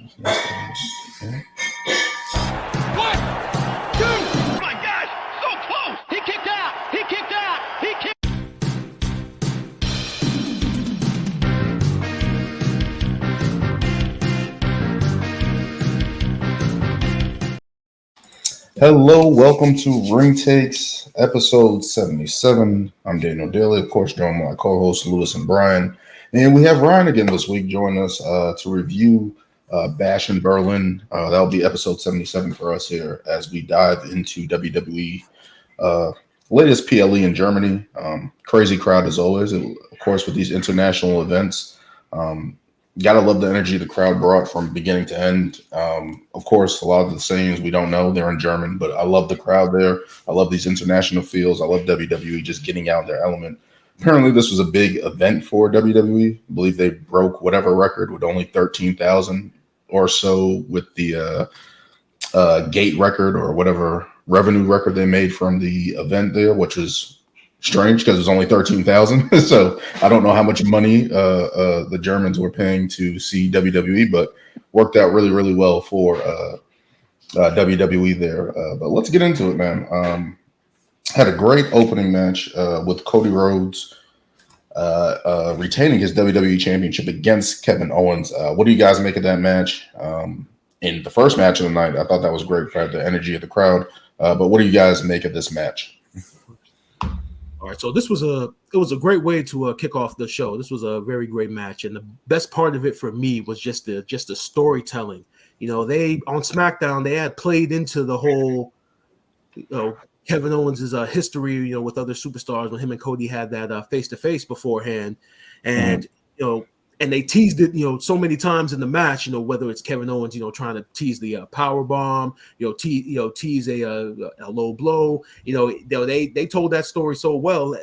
One, two. Oh my gosh, so close. He kicked out. He kicked out. He kicked. Hello, welcome to Ring Takes, episode 77. I'm Daniel Daly, of course, joined by my co-hosts Lewis and Brian. And we have Ryan again this week joining us to review Bash in Berlin. That'll be episode 77 for us here as we dive into WWE latest PLE in Germany. Crazy crowd as always, of course, with these international events. Gotta love the energy the crowd brought from beginning to end. Of course, a lot of the sayings we don't know, they're in German, but I love the crowd there. I love these international feels. I love WWE just getting out their element. Apparently, this was a big event for WWE. I believe they broke whatever record with only 13,000 or so with the gate record or whatever revenue record they made from the event there, which is strange because it was only 13,000. So I don't know how much money the Germans were paying to see WWE, but worked out really, really well for WWE there. But let's get into it, man. Had a great opening match with Cody Rhodes retaining his WWE Championship against Kevin Owens. What do you guys make of that match? In the first match of the night, I thought that was great for the energy of the crowd. But what do you guys make of this match? All right, so it was a great way to kick off the show. This was a very great match, and the best part of it for me was just the storytelling. You know, they on SmackDown they had played into the whole, Kevin Owens' history, with other superstars when him and Cody had that face to face beforehand, and and they teased it, so many times in the match, whether it's Kevin Owens, trying to tease the power bomb, tease a low blow, they told that story so well,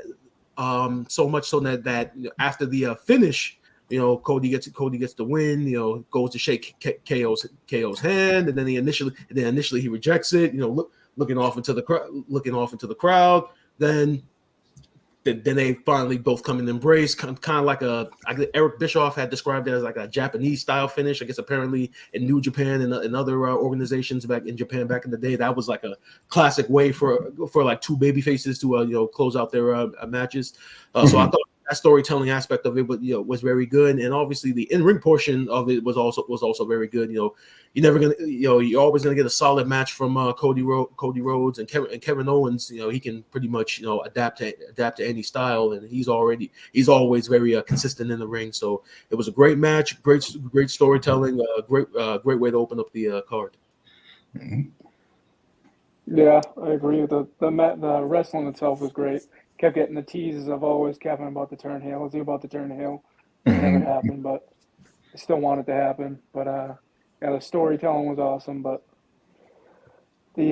so much so that after the finish, Cody gets the win, goes to shake KO's hand, and then initially he rejects it, looking off into the crowd, then they finally both come and embrace, kind of like Eric Bischoff had described it as like a Japanese style finish. I guess apparently in New Japan and other organizations back in Japan back in the day, that was like a classic way for like two baby faces to close out their matches. So I thought that storytelling aspect of it was very good, and obviously the in-ring portion of it was also very good. You're always gonna get a solid match from Cody Rhodes and Kevin Owens. He can pretty much adapt to any style, and he's always very consistent in the ring. So it was a great match, great storytelling, great way to open up the card. Yeah, I agree. The wrestling itself was great. Kept getting the teases of always Kevin about to turn heel. Is he about to turn heel? It never happened, but I still want it to happen. But the storytelling was awesome. But what was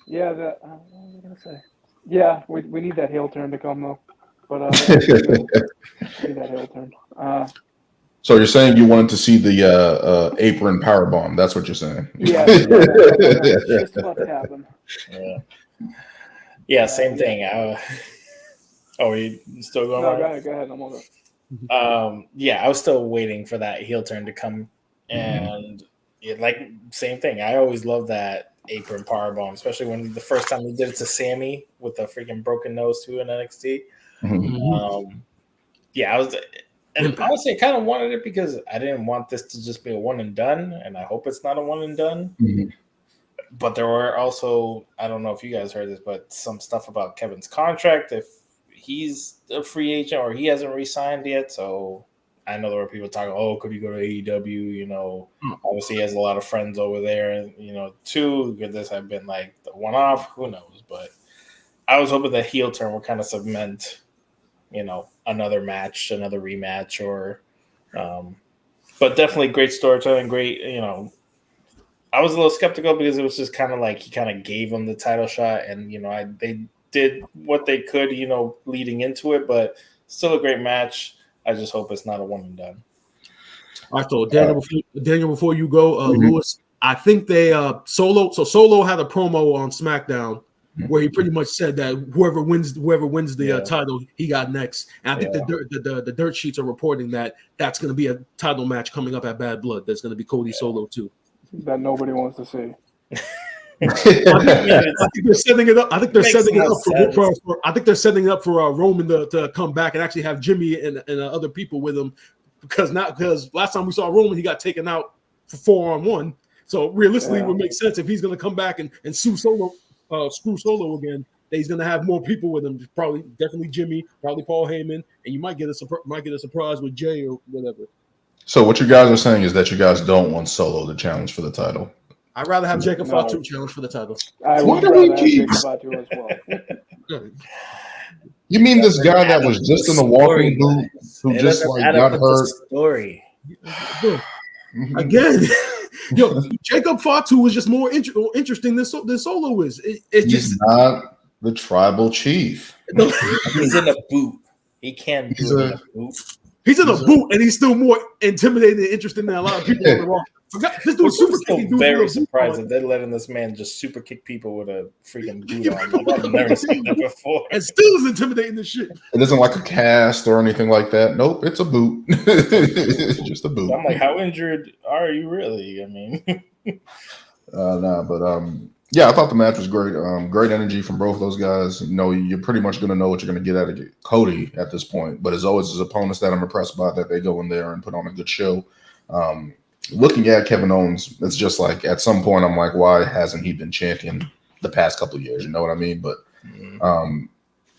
I gonna say? Yeah, we need that heel turn to come though. But we need that heel turn. So you're saying you wanted to see the apron powerbomb? That's what you're saying? Yeah, it's just about to happen. Yeah, same thing. Are you still going on? No, go ahead. I'm all good. I was still waiting for that heel turn to come, and same thing. I always love that apron powerbomb, especially when the first time he did it to Sammy with a freaking broken nose too in NXT. I was, and honestly, I kind of wanted it because I didn't want this to just be a one and done, and I hope it's not a one and done. But there were also, I don't know if you guys heard this, but some stuff about Kevin's contract, if he's a free agent or he hasn't re-signed yet. So I know there were people talking, could he go to AEW? Obviously he has a lot of friends over there. And, too, could this have been like the one-off? Who knows? But I was hoping the heel turn would kind of cement, another match, another rematch, or but definitely great storytelling, great, I was a little skeptical because it was just kind of like he kind of gave him the title shot, and they did what they could, leading into it, but still a great match. I just hope it's not a one and done. All right, so Daniel, before you go, Lewis, I think they Solo had a promo on SmackDown where he pretty much said that whoever wins the title, he got next. And I think the dirt sheets are reporting that that's going to be a title match coming up at Bad Blood. There's going to be Cody Solo too. That nobody wants to see. I think they're setting it up. I think they're setting it up for Roman to come back and actually have Jimmy and other people with him, because last time we saw Roman, he got taken out for 4-on-1. So realistically, it would make sense if he's going to come back and screw Solo again. That he's going to have more people with him. Definitely Jimmy, probably Paul Heyman, and you might get a surprise with Jay or whatever. So what you guys are saying is that you guys don't want Solo to challenge for the title. I'd rather have Jacob Fatu challenge for the title. I would rather have Jacob Fatu as well. You mean this guy that was just in the walking boot who just got hurt? Story. Again, Jacob Fatu was just more interesting than Solo is. He's not the tribal chief. He's in a boot. He can't do it in a boot. He's in a boot, and he's still more intimidating and interesting than a lot of people on the roster. This dude's still very surprised that they're letting this man just super kick people with a freaking boot on. Like, I've never seen that before. And still is intimidating the shit. It isn't like a cast or anything like that. Nope, it's a boot. It's just a boot. I'm like, how injured are you really? I mean, yeah, I thought the match was great. Great energy from both those guys. You know, you're pretty much going to know what you're going to get out of Cody at this point. But as always, his opponents that I'm impressed by, that they go in there and put on a good show. Looking at Kevin Owens, it's just like at some point I'm like, why hasn't he been champion the past couple of years? You know what I mean? But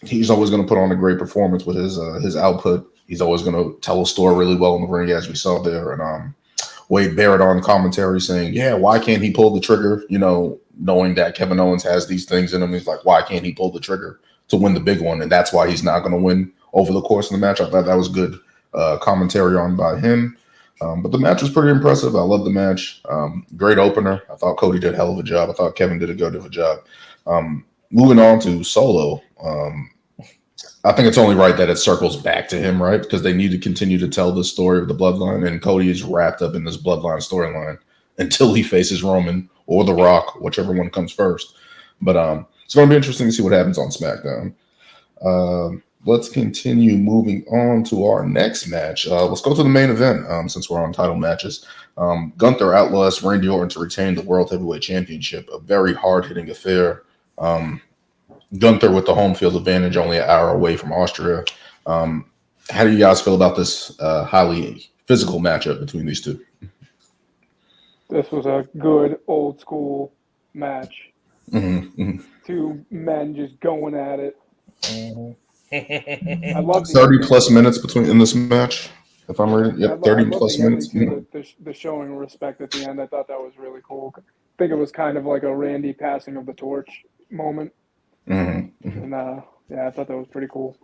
he's always going to put on a great performance with his output. He's always going to tell a story really well in the ring, as we saw there. And Wade Barrett on commentary saying, yeah, why can't he pull the trigger? You know, knowing that Kevin Owens has these things in him. He's like, why can't he pull the trigger to win the big one? And that's why he's not going to win over the course of the match. I thought that was good commentary on by him. But the match was pretty impressive. I love the match. Great opener. I thought Cody did a hell of a job. I thought Kevin did a good of a job. Moving on to Solo, I think it's only right that it circles back to him, right? Because they need to continue to tell the story of the bloodline, and Cody is wrapped up in this bloodline storyline until he faces Roman or The Rock, whichever one comes first. But it's going to be interesting to see what happens on SmackDown. Let's continue moving on to our next match. Let's go to the main event since we're on title matches. Gunther outlaws Randy Orton to retain the World Heavyweight Championship, a very hard-hitting affair. Gunther with the home field advantage, only an hour away from Austria. How do you guys feel about this highly physical matchup between these two? This was a good old-school match. Mm-hmm. Two men just going at it. Mm-hmm. I love 30-plus minutes in this match, if I'm reading. Yep, 30-plus minutes. The showing respect at the end, I thought that was really cool. I think it was kind of like a Randy passing of the torch moment. Mm-hmm. Mm-hmm. And I thought that was pretty cool.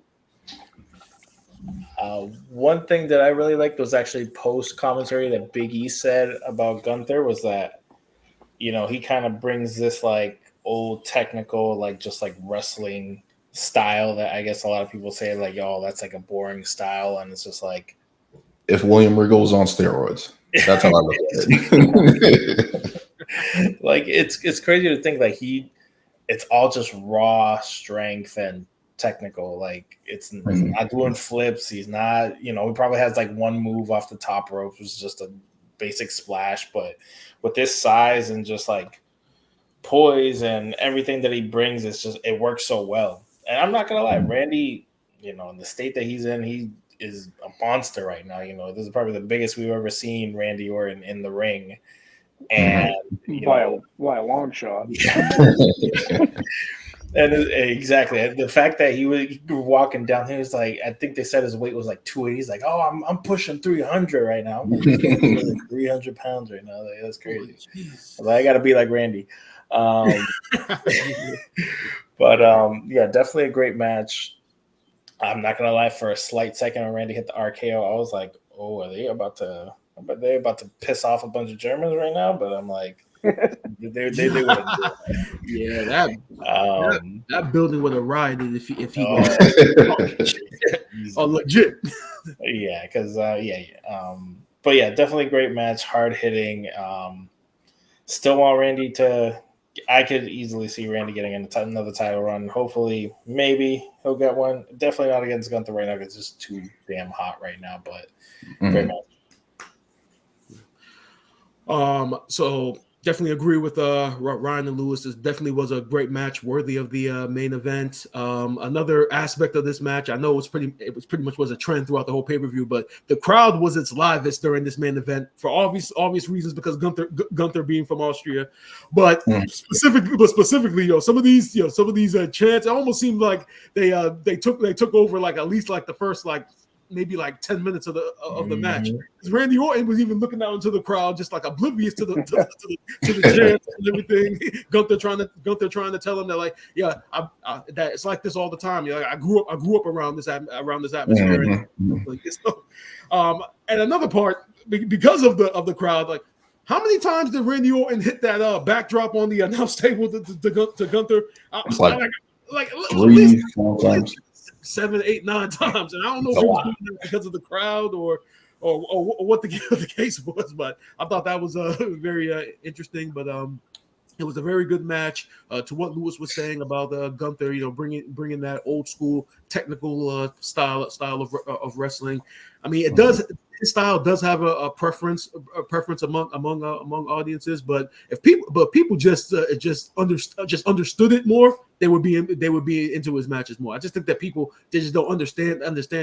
One thing that I really liked was actually post commentary that Big E said about Gunther was that, you know, he kind of brings this like old technical, like just like wrestling style that I guess a lot of people say like, oh, that's like a boring style, and it's just like if William Regal was on steroids. That's how I look at it. Like it's crazy to think like it's all just raw strength and technical. Like he's not doing flips. He's not, you know, he probably has like one move off the top rope, which is just a basic splash. But with this size and just like poise and everything that he brings, it works so well. And I'm not gonna lie, Randy, you know, in the state that he's in, he is a monster right now. You know, this is probably the biggest we've ever seen Randy Orton in the ring. And by a long shot. And exactly the fact that he was walking down, he was like, I think they said his weight was like 280. He's like, oh, I'm pushing 300 right now. I'm 300 pounds right now. Like, that's crazy. Like, I got to be like Randy. But yeah, definitely a great match. I'm not gonna lie, for a slight second when Randy hit the RKO, I was like, oh, are they about to piss off a bunch of Germans right now? But I'm like, they wouldn't do that. Yeah, that building would have rioted if he was legit. Yeah, because but yeah, definitely great match, hard hitting. Still want Randy to I could easily see Randy getting another title run. Hopefully, maybe he'll get one. Definitely not against Gunther right now because it's just too damn hot right now. But great match. So definitely agree with Ryan and Lewis. This definitely was a great match, worthy of the main event. Another aspect of this match, I know it was pretty much a trend throughout the whole pay-per-view, but the crowd was its livest during this main event for obvious reasons because Gunther being from Austria, but specifically, some of these chants, it almost seemed like they took over like at least like the first maybe 10 minutes of the match. Randy Orton was even looking out into the crowd, just like oblivious to the chants and everything. Gunther trying to tell him that that it's like this all the time. I grew up around this atmosphere. And another part, because of the crowd, how many times did Randy Orton hit that backdrop on the announce table to Gunther? It's like 3, 4 times. 7, 8, 9 times, and I don't know if it was doing that because of the crowd or what the case was, but I thought that was very interesting. But it was a very good match. To what Lewis was saying about Gunther, bringing that old school technical style of wrestling. I mean, it does. His style does have a preference among audiences, but if people just understood it more, they would be into his matches more. I just think that people, they just don't understand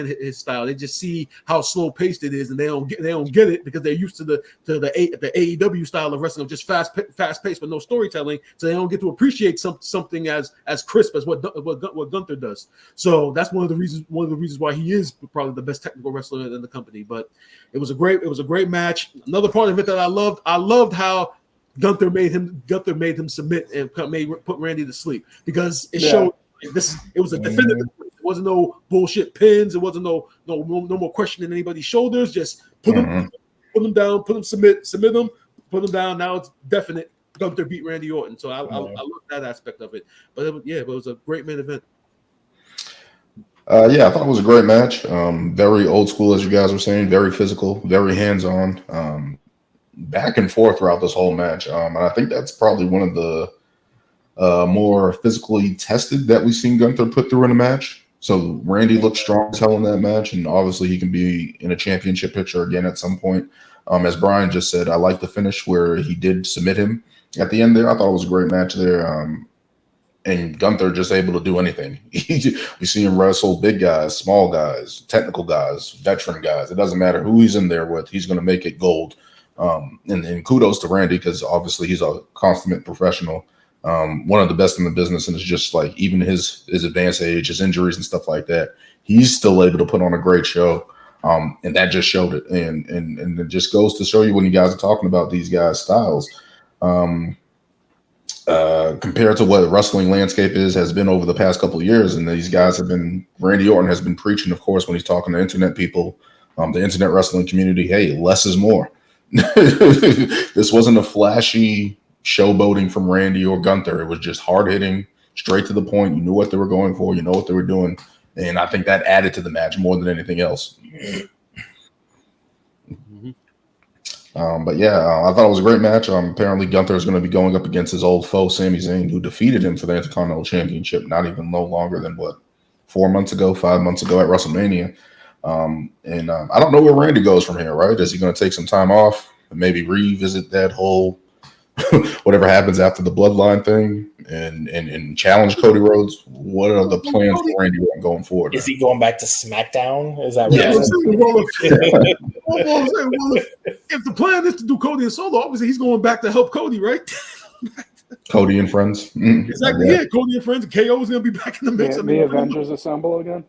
his style. They just see how slow paced it is, and they don't get it because they're used to the AEW style of wrestling, of just fast paced with no storytelling. So they don't get to appreciate something as crisp as what Gunther does. So that's one of the reasons why he is probably the best technical wrestler in the company. But it was a great match. Another part of it that I loved how Gunther made him submit and put Randy to sleep, because it showed it was a definitive. It wasn't no bullshit pins. It wasn't no more questioning anybody's shoulders. Just put him down, submit him, put him down. Now it's definite. Gunther beat Randy Orton. So I love that aspect of it. But it was a great main event. I thought it was a great match. Very old school, as you guys were saying, very physical, very hands-on, back and forth throughout this whole match. And I think that's probably one of the more physically tested that we've seen Gunther put through in a match. So Randy looked strong as hell in that match, and obviously he can be in a championship picture again at some point. As Brian just said, I like the finish where he did submit him at the end there. I thought it was a great match there. And Gunther just able to do anything. We see him wrestle big guys, small guys, technical guys, veteran guys. It doesn't matter who he's in there with. He's going to make it gold. And kudos to Randy, because obviously he's a consummate professional, one of the best in the business. And it's just like, even his advanced age, his injuries and stuff like that, he's still able to put on a great show. And that just showed it. And it just goes to show you, when you guys are talking about these guys' styles, compared to what the wrestling landscape has been over the past couple of years. And these guys Randy Orton has been preaching, of course, when he's talking to internet people, the internet wrestling community, hey, less is more. This wasn't a flashy showboating from Randy or Gunther. It was just hard hitting, straight to the point. You knew what they were going for. You know what they were doing. And I think that added to the match more than anything else. But I thought it was a great match. Apparently Gunther is going to be going up against his old foe, Sami Zayn, who defeated him for the Intercontinental Championship not even no longer than 5 months ago at WrestleMania. I don't know where Randy goes from here, right? Is he going to take some time off and maybe revisit that whole whatever happens after the bloodline thing and challenge Cody Rhodes? What are the plans for Randy Orton going forward? Is he going back to SmackDown? Is that if the plan is to do Cody and Solo, obviously he's going back to help Cody, right? Cody and friends. Exactly. Yeah, Cody and friends. KO is going to be back in the mix. The Avengers assemble again.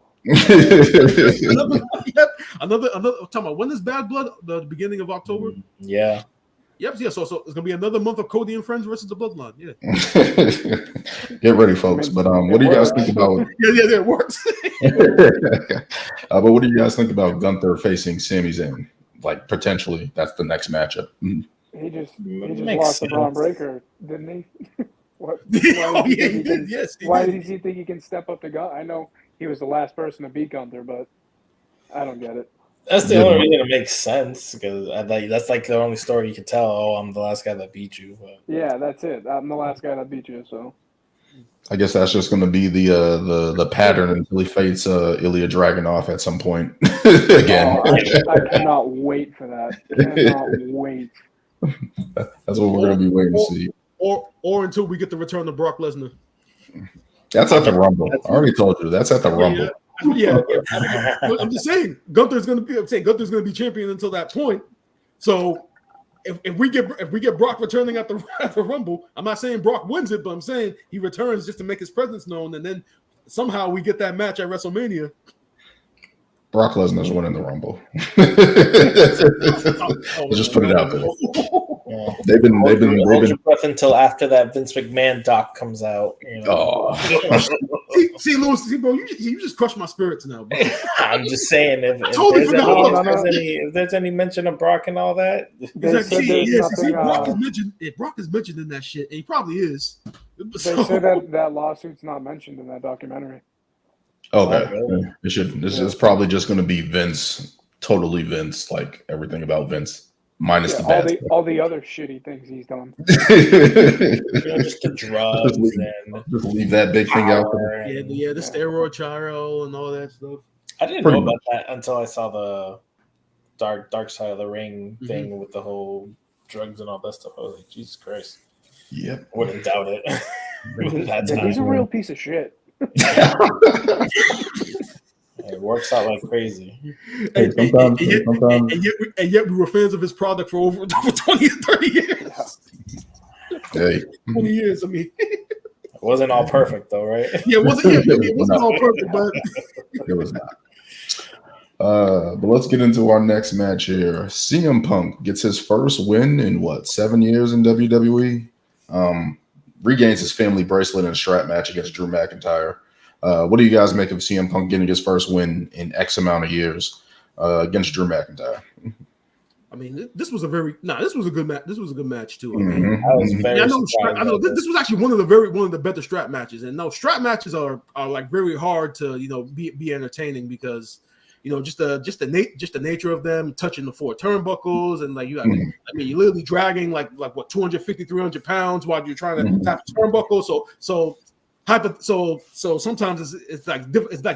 Another. Talking about, when is Bad Blood? The beginning of October. Yeah. Yep. Yeah. So it's gonna be another month of Cody and friends versus the Bloodline. Yeah. Get ready, folks. But what do you guys think about? Yeah, it works. But what do you guys think about Gunther facing Sami Zayn? Like, potentially, that's the next matchup. He just lost to Braun Breaker, didn't he? He did. Yes. Why does he think he can step up to Gunther? I know he was the last person to beat Gunther, but I don't get it. That's the only reason it makes sense, because that's like the only story you can tell. Oh, I'm the last guy that beat you. But. Yeah, that's it. I'm the last guy that beat you. So I guess that's just going to be the pattern until he fights Ilya Dragunov at some point again. I cannot wait for that. Cannot wait. That's what we're going to be waiting to see. Or until we get the return of Brock Lesnar. That's at the Rumble. I already told you. That's at the Rumble. Yeah. I'm just saying, Gunther's going to be champion until that point. So if we get Brock returning at the Rumble, I'm not saying Brock wins it, but I'm saying he returns just to make his presence known, and then somehow we get that match at WrestleMania. Brock Lesnar's winning the Rumble. Let's just put it out there. Yeah. They've been hold your breath until after that Vince McMahon doc comes out. You know? See, Lewis, bro, you just crushed my spirits now, bro. I'm just saying, if there's any mention of Brock and all that, Brock is mentioned in that shit, and he probably is. They say that lawsuit's not mentioned in that documentary. Okay, it should. This is probably just going to be Vince, totally Vince, like everything about Vince, minus the bad all the other shitty things he's done. Just the drugs just leave that big thing out there. The steroid trial and all that stuff. I didn't know about that until I saw the dark side of the ring thing with the whole drugs and all that stuff. I was like, Jesus Christ. Yep. I wouldn't doubt it. He's a real piece of shit. It works out like crazy. And yet we were fans of his product for over 20 and 30 years. Hey. 20 years, I mean. It wasn't all perfect, though, right? Yeah, it wasn't all perfect, but it was not. But let's get into our next match here. CM Punk gets his first win in 7 years in WWE. Regains his family bracelet in a strap match against Drew McIntyre. What do you guys make of CM Punk getting his first win in X amount of years against Drew McIntyre? I mean, this was a good match. This was a good match too. I know this was actually one of the better strap matches. And no, strap matches are like very hard to be entertaining because just the nature of them, touching the 4 turnbuckles, and you're literally dragging like 250, 300 pounds while you're trying to tap the turnbuckle. So sometimes it's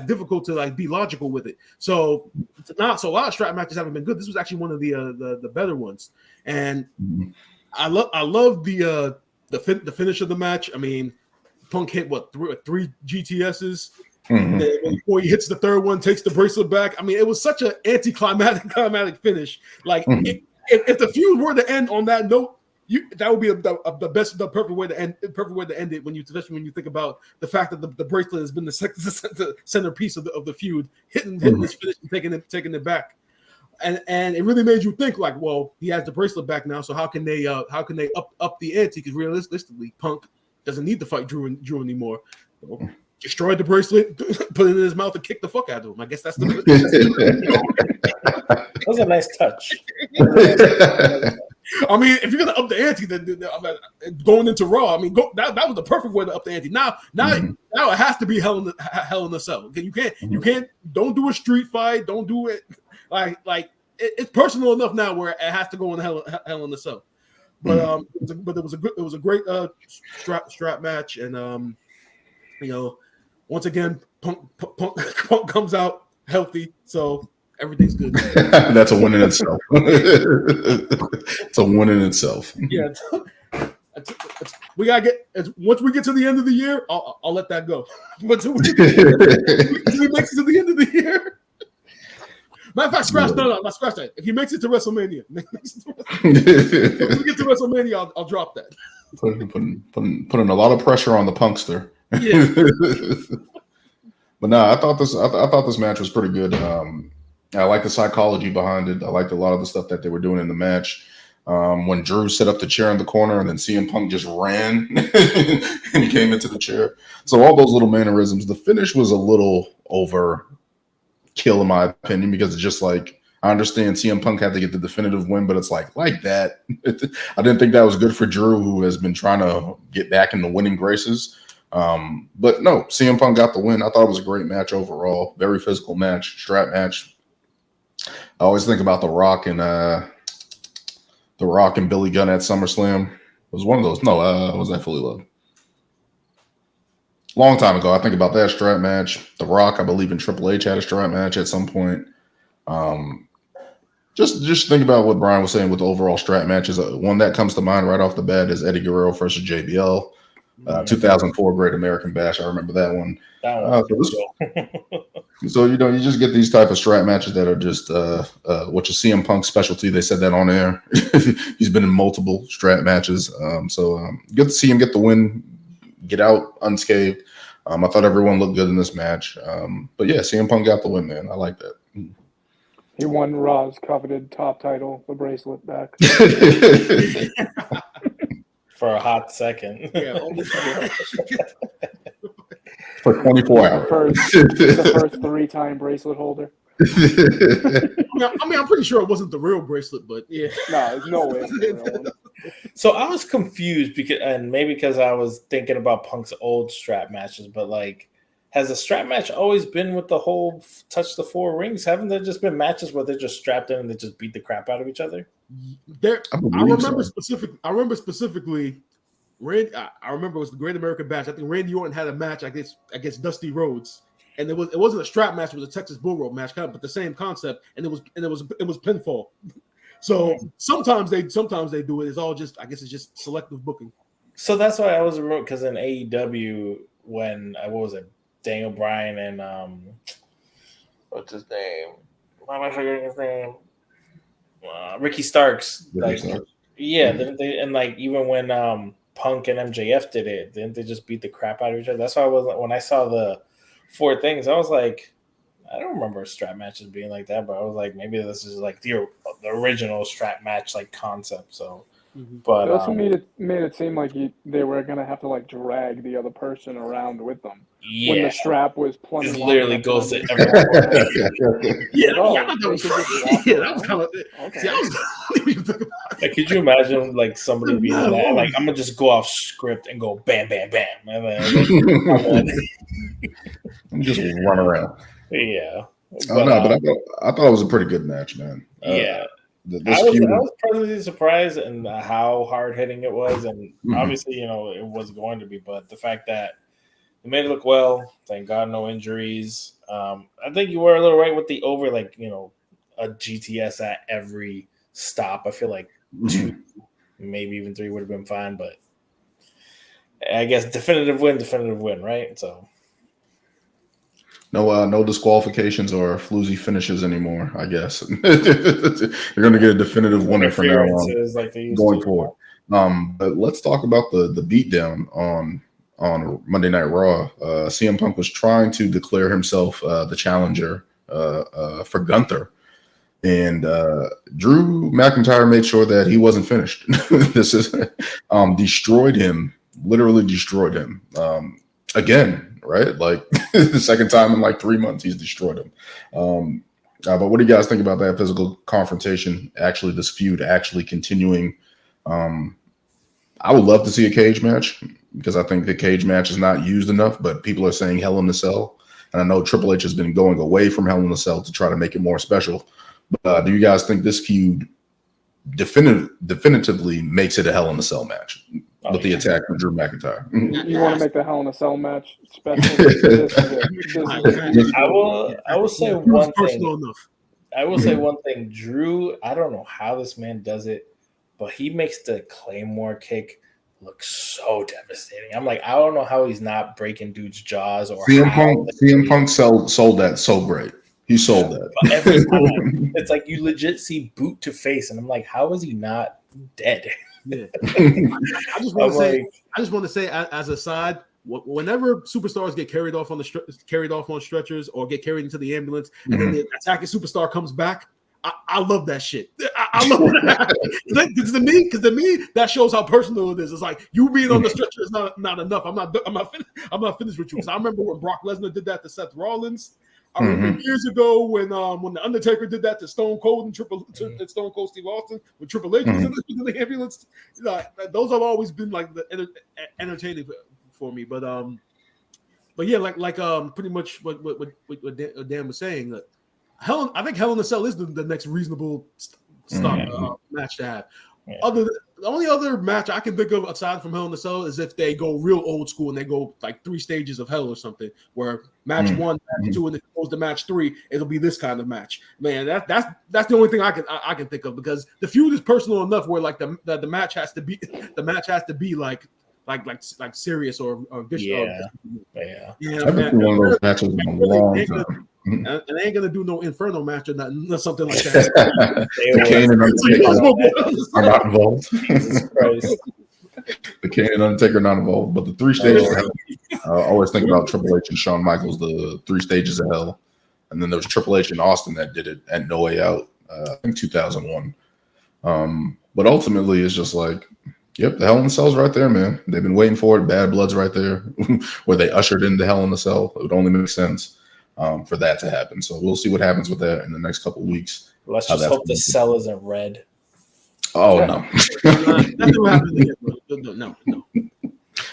difficult to be logical with it. So a lot of strap matches haven't been good. This was actually one of the better ones, and I love the finish of the match. I mean, Punk hit three GTSs. Before he hits the third one, takes the bracelet back. I mean, it was such an anticlimactic finish. If the feud were to end on that note, that would be the perfect way to end it. Especially when you think about the fact that the bracelet has been the centerpiece of the feud, hitting this finish and taking it back, and it really made you think well, he has the bracelet back now, so how can they up the ante? Because realistically, Punk doesn't need to fight Drew anymore. Destroyed the bracelet, put it in his mouth, and kicked the fuck out of him. I guess that's the. That was a nice touch. I mean, if you're gonna up the ante, then going into Raw, I mean, that was the perfect way to up the ante. Now it has to be Hell in the Cell. You can't don't do a street fight. Don't do it it's personal enough now where it has to go in Hell in the Cell. But it was a great strap match, and once again, Punk comes out healthy, so everything's good. That's a win in itself. It's a win in itself. Yeah, we gotta once we get to the end of the year, I'll let that go. But he makes it to the end of the year. Matter of fact, scratch that. If he makes it to WrestleMania, if we get to WrestleMania, I'll drop that. Putting a lot of pressure on the Punkster. Yeah. But no, I thought this match was pretty good. I like the psychology behind it. I liked a lot of the stuff that they were doing in the match. When Drew set up the chair in the corner and then CM Punk just ran and he came into the chair. So all those little mannerisms. The finish was a little overkill in my opinion, because it's just I understand CM Punk had to get the definitive win, but it's like that. I didn't think that was good for Drew, who has been trying to get back in the winning graces. But no, CM Punk got the win. I thought it was a great match overall. Very physical match, strap match. I always think about The Rock and Billy Gunn at SummerSlam. It was one of those. No, was that Fully Loaded? Long time ago. I think about that strap match. The Rock, I believe, in Triple H had a strap match at some point. Just think about what Brian was saying with the overall strap matches. One that comes to mind right off the bat is Eddie Guerrero versus JBL. 2004 Great American Bash. I remember that one. So you just get these type of strap matches that are just which is CM Punk's specialty. They said that on air. He's been in multiple strap matches. Good to see him get the win, get out unscathed. I thought everyone looked good in this match. But yeah, CM Punk got the win, man. I like that. He won Raw's coveted top title, the bracelet back. For a hot second. Yeah, for 24 hours. The first 3-time bracelet holder. I mean, I'm pretty sure it wasn't the real bracelet, but yeah. No, there's no way. It's the real one. So I was confused because I was thinking about Punk's old strap matches, but like, has the strap match always been with the whole touch the 4 rings? Haven't there just been matches where they're just strapped in and they just beat the crap out of each other? I remember specifically. I remember it was the Great American Bash. I think Randy Orton had a match against Dusty Rhodes, and it wasn't a strap match; it was a Texas Bull Rope match, kind of, but the same concept. And it was pinfall. So sometimes they do it. It's all just, I guess it's just selective booking. So that's why I was remote, because in AEW when what was it, Daniel Bryan and what's his name? Why am I forgetting his name? Ricky Starks. Yeah, and like even when Punk and MJF did it, didn't they just beat the crap out of each other? That's why when I saw the 4 things, I was like, I don't remember strap matches being like that, but I was like, maybe this is like the original strap match like concept. So, but that's what made it seem like they were gonna have to like drag the other person around with them. Yeah, when the strap was plunging. It literally goes to everyone. That was kind of okay. See, I was like, could you imagine like somebody being that? Like, I'm gonna just go off script and go bam, bam, bam, and then just run around. Yeah. But I thought it was a pretty good match, man. Yeah. I was pleasantly surprised in how hard hitting it was, and obviously, it was going to be. But the fact that they made it look well, thank God, no injuries. I think you were a little right with the over, like a GTS at every stop. I feel like 2, maybe even 3 would have been fine, but I guess definitive win, right? So. No disqualifications or floozy finishes anymore, I guess. You're going to get a definitive winner from now on like going forward. But let's talk about the beatdown on Monday Night Raw. CM Punk was trying to declare himself the challenger for Gunther. And Drew McIntyre made sure that he wasn't finished. This is destroyed him, literally destroyed him. Again, right? Like the second time in like 3 months, he's destroyed him. But what do you guys think about that physical confrontation? Actually, this feud actually continuing. I would love to see a cage match because I think the cage match is not used enough, but people are saying Hell in a Cell. And I know Triple H has been going away from Hell in a Cell to try to make it more special. But do you guys think this feud definitively makes it a Hell in a Cell match? With the attack from Drew McIntyre. You want to make the Hell in a Cell match special? I will say one thing. I will say one thing. Drew, I don't know how this man does it, but he makes the Claymore kick look so devastating. I'm like, I don't know how he's not breaking dudes' jaws or CM Punk sold that so great. He sold that. But every time, it's like you legit see boot to face, and I'm like, how is he not dead? Yeah. I just want to say, as a side, whenever superstars get carried off on stretchers or get carried into the ambulance, and then the attacking superstar comes back, I love that shit. I love that. Because to me, that shows how personal it is. It's like you being on the stretcher is not enough. I'm not finished with you. Because I remember when Brock Lesnar did that to Seth Rollins. I remember years ago when the Undertaker did that to Stone Cold and Stone Cold Steve Austin when Triple H was in the ambulance. Those have always been like the entertaining for me. But yeah, like pretty much what Dan was saying. I think Hell in a Cell is the next reasonable match to have. Yeah. The only other match I can think of aside from Hell in a Cell is if they go real old school and they go like 3 stages of hell or something, where match 1, match 2, and then goes to match 3, it'll be this kind of match. Man, that's the only thing I can think of, because the feud is personal enough where like the match has to be like serious or vicious. I haven't seen one of those matches in a long time. And they ain't gonna do no Inferno match or nothing, or something like that. The Kane and Undertaker are not involved. Jesus Christ. The Kane and Undertaker are not involved, but the 3 stages of hell. I always think about Triple H and Shawn Michaels, the 3 stages of hell, and then there was Triple H and Austin that did it at No Way Out, I think 2001. But ultimately, it's just like, yep, the Hell in the Cell's right there, man. They've been waiting for it. Bad Blood's right there, where they ushered in the Hell in the Cell. It would only make sense for that to happen. So we'll see what happens with that in the next couple of weeks. Let's just hope the cell isn't red. Oh, no. No.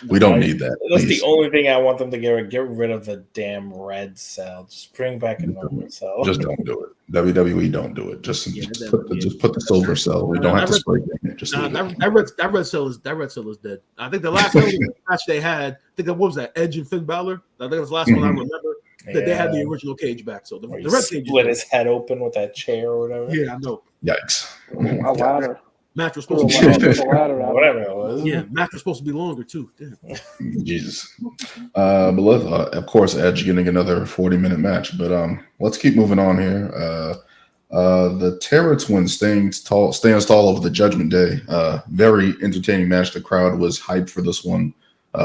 We don't need that. That's the only thing I want them to get rid of the damn red cell. Just bring back a normal cell. Just don't do it. WWE, don't do it. Just put the silver cell. We don't have to spray it. That red cell is dead. I think the last match they had, what was that? Edge and Finn Balor. I think that was the last one I remember. That they had the original cage back. So the red cage split his head open with that chair or whatever. Yeah, I know. Yikes. A ladder. Match was supposed to be whatever it was. Yeah, match was supposed to be longer too. Damn. Jesus. But of course, Edge getting another 40-minute match. But let's keep moving on here. The Terror Twins stands tall over the Judgment Day. Very entertaining match. The crowd was hyped for this one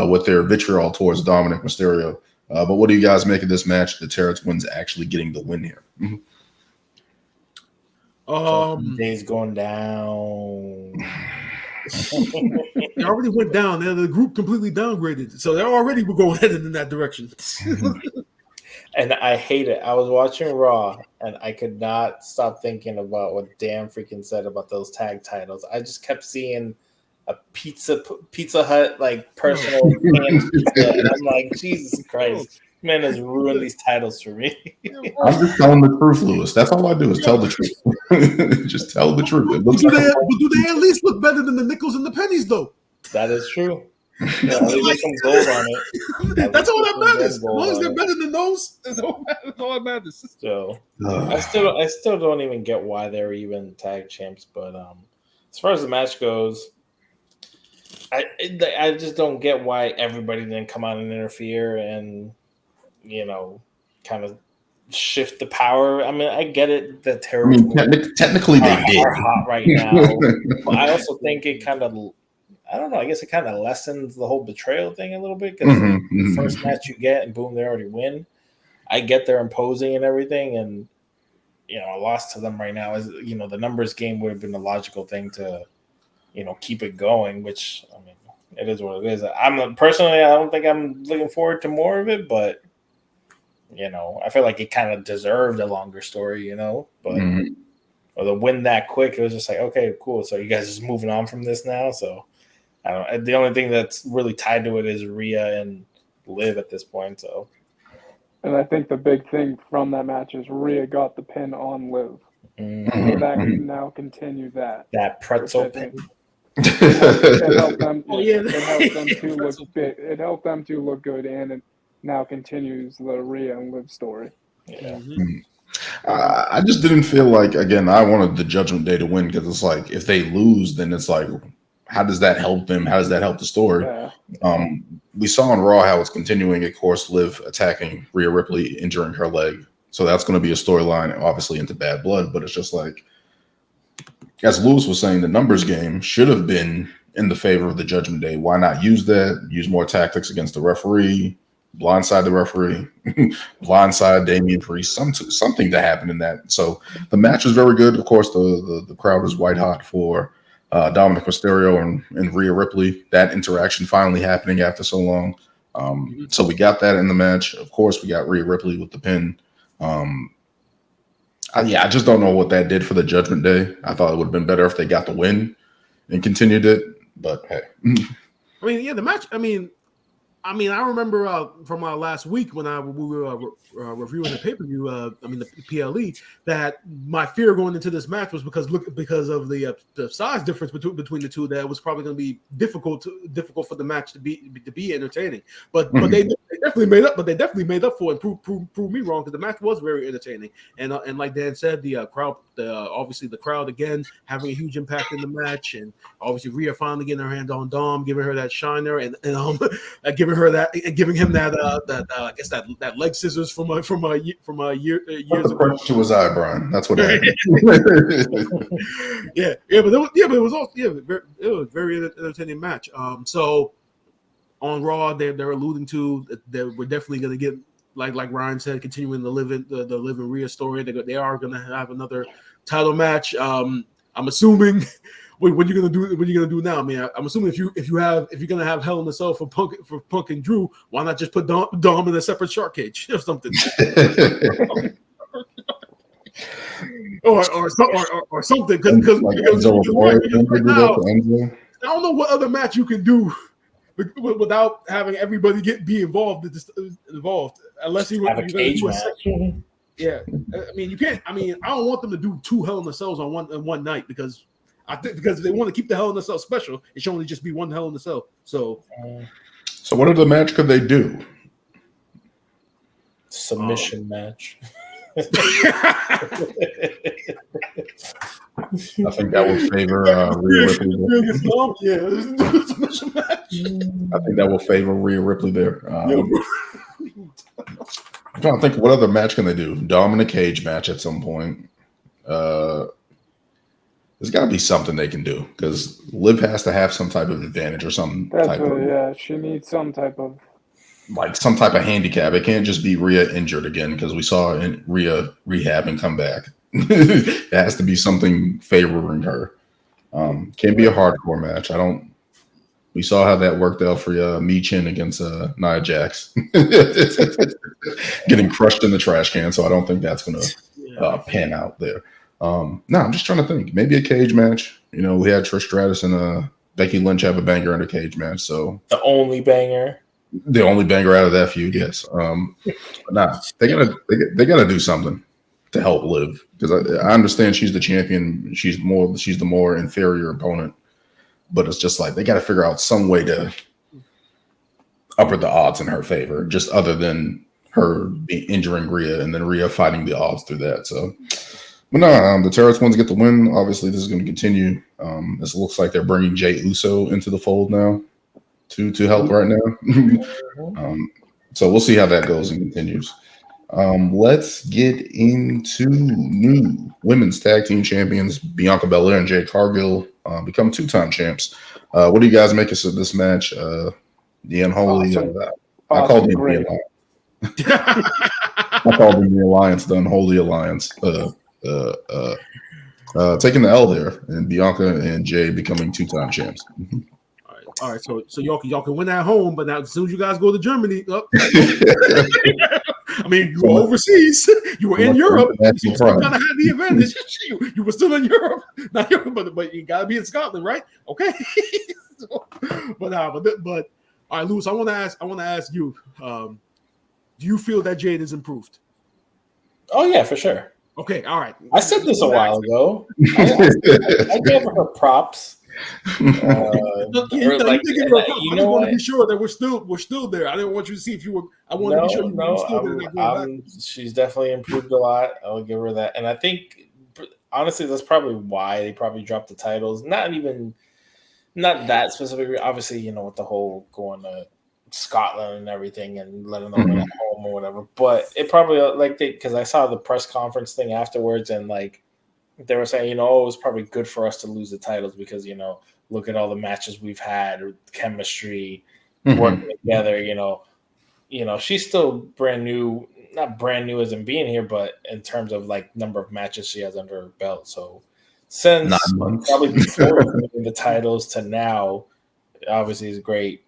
with their vitriol towards Dominic Mysterio. But what do you guys make of this match? The Terror Twins actually getting the win here. Days going down. They already went down. The group completely downgraded, so they already were going headed in that direction. And I hate it. I was watching Raw, and I could not stop thinking about what Dan freaking said about those tag titles. I just kept seeing a Pizza Hut like personal pizza, and I'm like, Jesus Christ, man has ruined these titles for me. I'm just telling the truth, Lewis. That's all I do is tell the truth. Just tell the truth. Do they at least look better than the nickels and the pennies, though? That is true. Yeah, at least some gold on it. That's all that matters. As long as they're better than those, that's all that matters. So I still don't even get why they're even tag champs. But as far as the match goes, I just don't get why everybody didn't come out and interfere and, kind of shift the power. I mean, I get it. The Terror technically they did. Are hot right now. But I also think it kind of, I don't know, I guess it kind of lessens the whole betrayal thing a little bit, because the first match you get and boom, they already win. I get they're imposing and everything, and a loss to them right now is, the numbers game would have been the logical thing to, keep it going, which, I mean, it is what it is. Personally, I don't think I'm looking forward to more of it, but I feel like it kind of deserved a longer story, but or to win that quick, it was just like, okay, cool. So you guys just moving on from this now. So I don't know. The only thing that's really tied to it is Rhea and Liv at this point. So, and I think the big thing from that match is Rhea got the pin on Liv. So that can now continue that pretzel pin. It helped them. It helped them to look good, and it now continues the Rhea and Liv story. Yeah. I just didn't feel like, again, I wanted the Judgment Day to win, because it's like, if they lose, then it's like, how does that help them? How does that help the story? Yeah. We saw on Raw how it's continuing, of course, Liv attacking Rhea Ripley, injuring her leg. So that's going to be a storyline, obviously, into Bad Blood. But it's just like, as Lewis was saying, the numbers game should have been in the favor of the Judgment Day. Why not use that? Use more tactics against the referee, blindside the referee, blindside Damian Priest, something to happen in that. So the match was very good. Of course, the crowd was white hot for Dominic Mysterio and Rhea Ripley. That interaction finally happening after so long. So we got that in the match. Of course, we got Rhea Ripley with the pin. I just don't know what that did for the Judgment Day. I thought it would have been better if they got the win and continued it. But hey, I mean, yeah, the match. I mean, I mean, I remember from last week when we were reviewing the pay-per-view, the PLE, that my fear going into this match was because of the size difference between the two, that it was probably going to be difficult for the match to be entertaining. But they definitely made up. But they definitely made up for it and prove me wrong, because the match was very entertaining. And like Dan said, the crowd, obviously the crowd again having a huge impact in the match, and obviously Rhea finally getting her hand on Dom, giving her that shiner, and giving him that I guess that leg scissors from years ago. To his eye, Brian. That's what happened. but it was also it was a very entertaining match. So on Raw, they're alluding to that we're definitely going to get, like Ryan said, continuing the living Rhea story. They are going to have another title match. I'm assuming. Wait, what are you gonna do now? I mean, I'm assuming if you're gonna have Hell in a Cell for Punk and Drew, why not just put Dom in a separate shark cage or something? or something, because right now, I don't know what other match you can do without having everybody be involved, unless you have a cage match. Yeah, I mean, you can't. I mean, I don't want them to do 2 Hell in a Cells on one night, because if they want to keep the Hell in a Cell special, it should only just be 1 Hell in a Cell. So what other match could they do? Submission match. I think that would favor Rhea Ripley. I think that will favor Rhea Ripley there. I'm trying to think, what other match can they do? Dom in a cage match at some point. There's got to be something they can do, because Liv has to have some type of advantage or something. She needs some type of handicap. It can't just be Rhea injured again, because we saw Rhea rehab and come back. It has to be something favoring her. Can't be a hardcore match. We saw how that worked out for Michin against Nia Jax, getting crushed in the trash can. So I don't think that's going to pan out there. No, I'm just trying to think. Maybe a cage match. We had Trish Stratus and Becky Lynch have a banger in a cage match. So the only banger out of that feud, yes. They gotta do something to help Liv, because I understand she's the champion. She's the more inferior opponent, but it's just like they got to figure out some way to upper the odds in her favor, just other than her injuring Rhea and then Rhea fighting the odds through that. So. But no, the Terrorist ones get the win. Obviously, this is going to continue. This looks like they're bringing Jey Uso into the fold now to help right now. So we'll see how that goes and continues. Let's get into new women's tag team champions. Bianca Belair and Jade Cargill become 2-time champs. What do you guys make of this match? The Unholy. I called them the Alliance. I called them the Alliance, the Unholy Alliance. Taking the L there, and Bianca and Jay becoming 2-time champs. All right. So y'all can win at home, but now as soon as you guys go to Germany, I mean, you were overseas, you were in Europe, so you kind of had the advantage. You were still in Europe, but you gotta be in Scotland, right? Okay. But all right, Lewis, I want to ask you, do you feel that Jade is improved? Oh yeah, for sure. Okay, all right. I said this a while ago. I gave her props. You want to be sure that we're still there. I didn't want you to see if you were. I want to be sure you were still there. She's definitely improved a lot. I'll give her that. And I think, honestly, that's probably why they probably dropped the titles. Not that specific. Obviously, with the whole going to Scotland and everything and letting them win at home or whatever. But it probably because I saw the press conference thing afterwards, and they were saying, it was probably good for us to lose the titles because, look at all the matches we've had, or chemistry, working together, she's still brand new, not brand new as in being here, but in terms of number of matches she has under her belt. So since probably before winning the titles to now, obviously is great.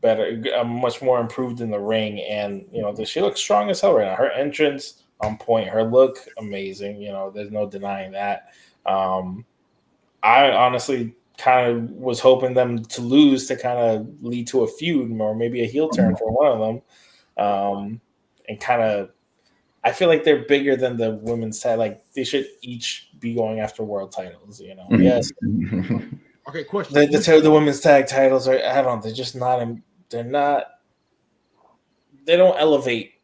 Better, much more improved in the ring, and she looks strong as hell right now. Her entrance on point, her look amazing. There's no denying that. I honestly kind of was hoping them to lose to kind of lead to a feud or maybe a heel turn for one of them. And kind of, I feel like they're bigger than the women's tag. Like they should each be going after world titles, you know? Yes. Okay, question. The women's tag titles are, I don't know, they're just not, they don't elevate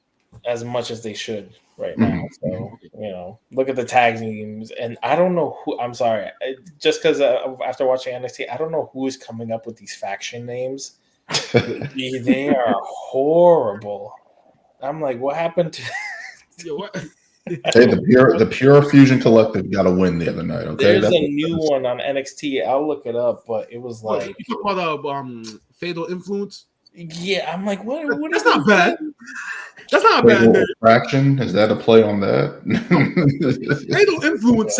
as much as they should right now. So, you know, look at the tag teams, and I don't know who, I'm sorry, just because after watching NXT, I don't know who is coming up with these faction names. They are horrible. I'm like, what happened to Hey, the Pure Fusion Collective got a win the other night. Okay, there's a new one on NXT. I'll look it up, but it was like you talk about Fatal Influence. Yeah, I'm like, what? That's not bad. That's not a bad name. Fraction, is that a play on that? Fatal Influence.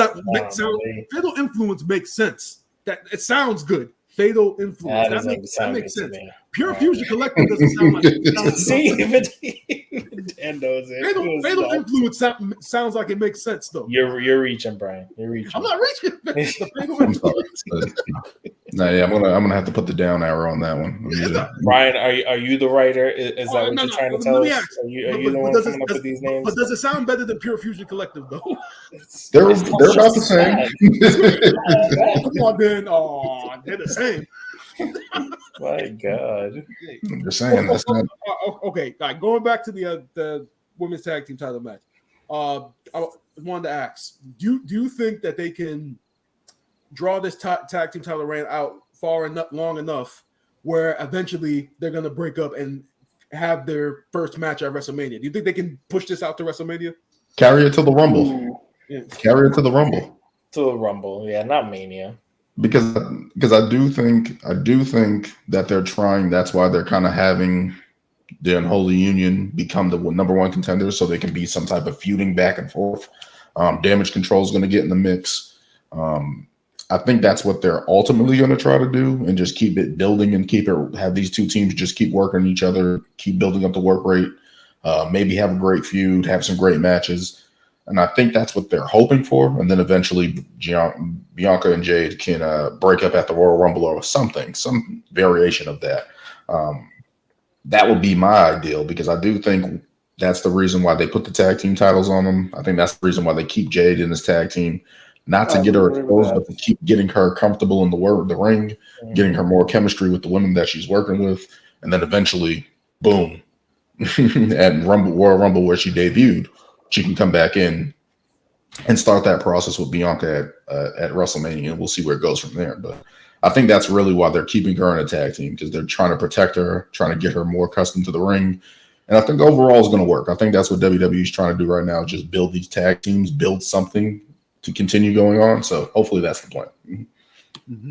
Fatal Influence makes sense. That it sounds good. Fatal Influence. That makes sense. Pure Fusion Collective doesn't sound like it. See, Dan knows it. Fatal Influence sounds like it makes sense, though. You're reaching, Brian. You're reaching. I'm not reaching. The Fatal Influence. No, yeah, I'm gonna have to put the down arrow on that one. Brian, are you the writer? Is that what you're trying to tell us? Are you the one coming up with these names? But does it sound better than Pure Fusion Collective, though? They're about the same. Come on, then. Oh, they're the same. My God. I'm just saying. That's not... Okay, all right, going back to the women's tag team title match. I wanted to ask, do you think that they can draw this tag team title reign out long enough where eventually they're going to break up and have their first match at WrestleMania? Do you think they can push this out to WrestleMania? Carry it to the Rumble. Yeah. Carry it to the Rumble. To the Rumble, yeah, not Mania. Because I do think that they're trying. That's why they're kind of having the Unholy Union become the number one contender, so they can be some type of feuding back and forth. Damage Control is going to get in the mix. I think that's what they're ultimately going to try to do, and just keep it building and have these two teams just keep working each other, keep building up the work rate. Maybe have a great feud, have some great matches. And I think that's what they're hoping for. And then eventually Bianca and Jade can break up at the Royal Rumble or something, some variation of that. That would be my ideal, because I do think that's the reason why they put the tag team titles on them. I think that's the reason why they keep Jade in this tag team, not to get her exposed, but to keep getting her comfortable in the ring, getting her more chemistry with the women that she's working with. And then eventually, boom, at Royal Rumble where she debuted, she can come back in and start that process with Bianca at WrestleMania, and we'll see where it goes from there. But I think that's really why they're keeping her in a tag team, because they're trying to protect her, trying to get her more accustomed to the ring. And I think overall is going to work. I think that's what WWE is trying to do right now, just build these tag teams, build something to continue going on. So hopefully that's the plan. Mm-hmm.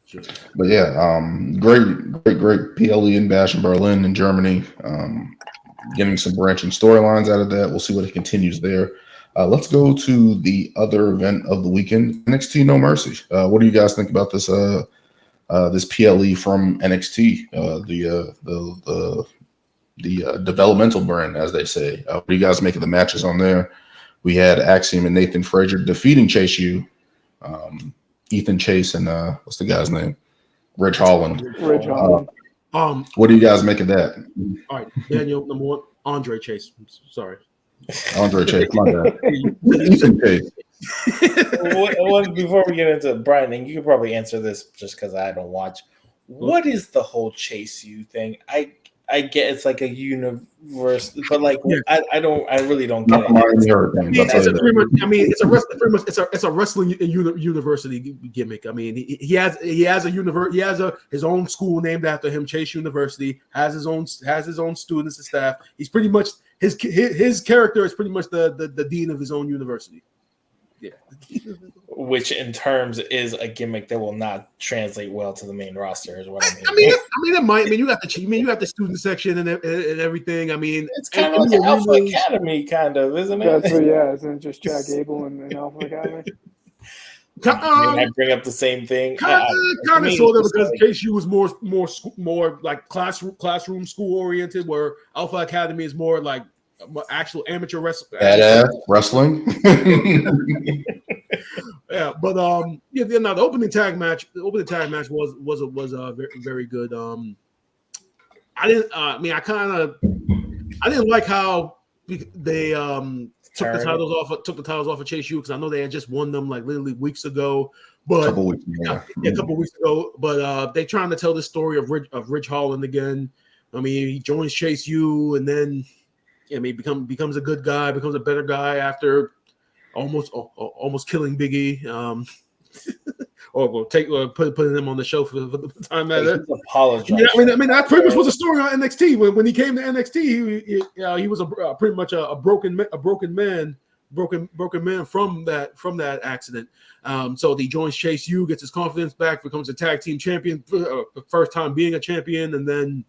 Sure. But yeah, great PLE and Bash in Berlin in Germany. Getting some branching storylines out of that. We'll see what it continues there. Let's go to the other event of the weekend, NXT No Mercy. What do you guys think about this this PLE from NXT, the developmental brand, as they say? What do you guys make of the matches on there? We had Axiom and Nathan Frazier defeating Chase U, Ethan Chase, and what's the guy's name? Rich Holland. What do you guys make of that? All right, Daniel, number one, Andre Chase. Sorry. Andre Chase, my bad. Ethan Chase. Before we get into Brian, and you can probably answer this just because I don't watch. What is the whole Chase U thing? I get it's like a universe, but like I really don't get it. It's a wrestling university gimmick. I mean, he has his own school named after him, Chase University. Has his own students and staff. He's pretty much his character is pretty much the dean of his own university. Yeah. Which in terms is a gimmick that will not translate well to the main roster, is what I mean. I mean, it might. I mean, you got the student section and everything. I mean, it's kind of like an Alpha Academy, kind of, isn't it? That's isn't it just Jack Gable and Alpha Academy? I bring up the same thing. Kind of sort of, because KSU was more like classroom school oriented, where Alpha Academy is more like actual amateur wrestling. Badass wrestling. Yeah, but no, the opening tag match was very, very good. I didn't. I mean, I didn't like how they took the titles off of Chase U, because I know they had just won them like literally weeks ago. But a couple weeks ago. But they trying to tell the story of Ridge Holland again. I mean, he joins Chase U, and then becomes a good guy, becomes a better guy after almost killing Big E. Or we'll putting him on the show for the time that apologize. Yeah, I mean that pretty much was a story on NXT. When he came to NXT, he was pretty much a broken man from that accident. So he joins Chase U, gets his confidence back, becomes a tag team champion for the first time being a champion, and then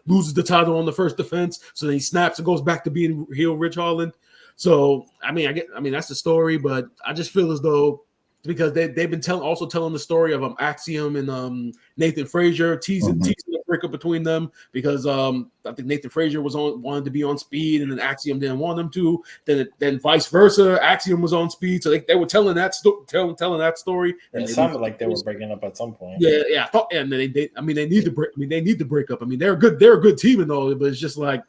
loses the title on the first defense. So then he snaps and goes back to being heel Ridge Holland. So I mean that's the story, but I just feel as though, because they've been telling the story of Axiom and Nathan Frazier, teasing the breakup between them, because I think Nathan Frazier wanted to be on speed, and then Axiom didn't want him to. Then vice versa, Axiom was on speed, so they were telling that story. And it sounded like they were breaking up at some point. Yeah. And they need to break. I mean, they need to break up. I mean, they're a good team and all, but it's like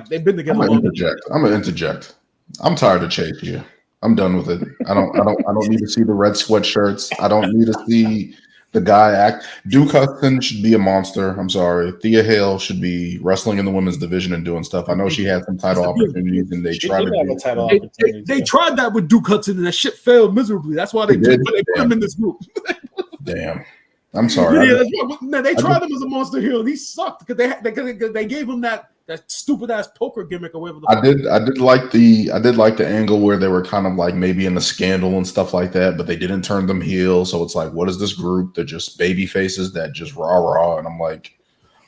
they've been together. I'm gonna interject. I'm tired of Chase U. I'm done with it. I don't need to see the red sweatshirts. I don't need to see the guy act. Duke Hudson should be a monster. I'm sorry. Thea Hale should be wrestling in the women's division and doing stuff. I know she had some title opportunities, and they tried that with Duke Hudson, and that shit failed miserably. That's why they put him in this group. Damn. I'm sorry. They tried him as a monster heel, and he sucked because they gave him that stupid ass poker gimmick or whatever. I did like the angle where they were kind of like maybe in a scandal and stuff like that, but they didn't turn them heel. So it's like, what is this group? They're just baby faces that just rah. And I'm like,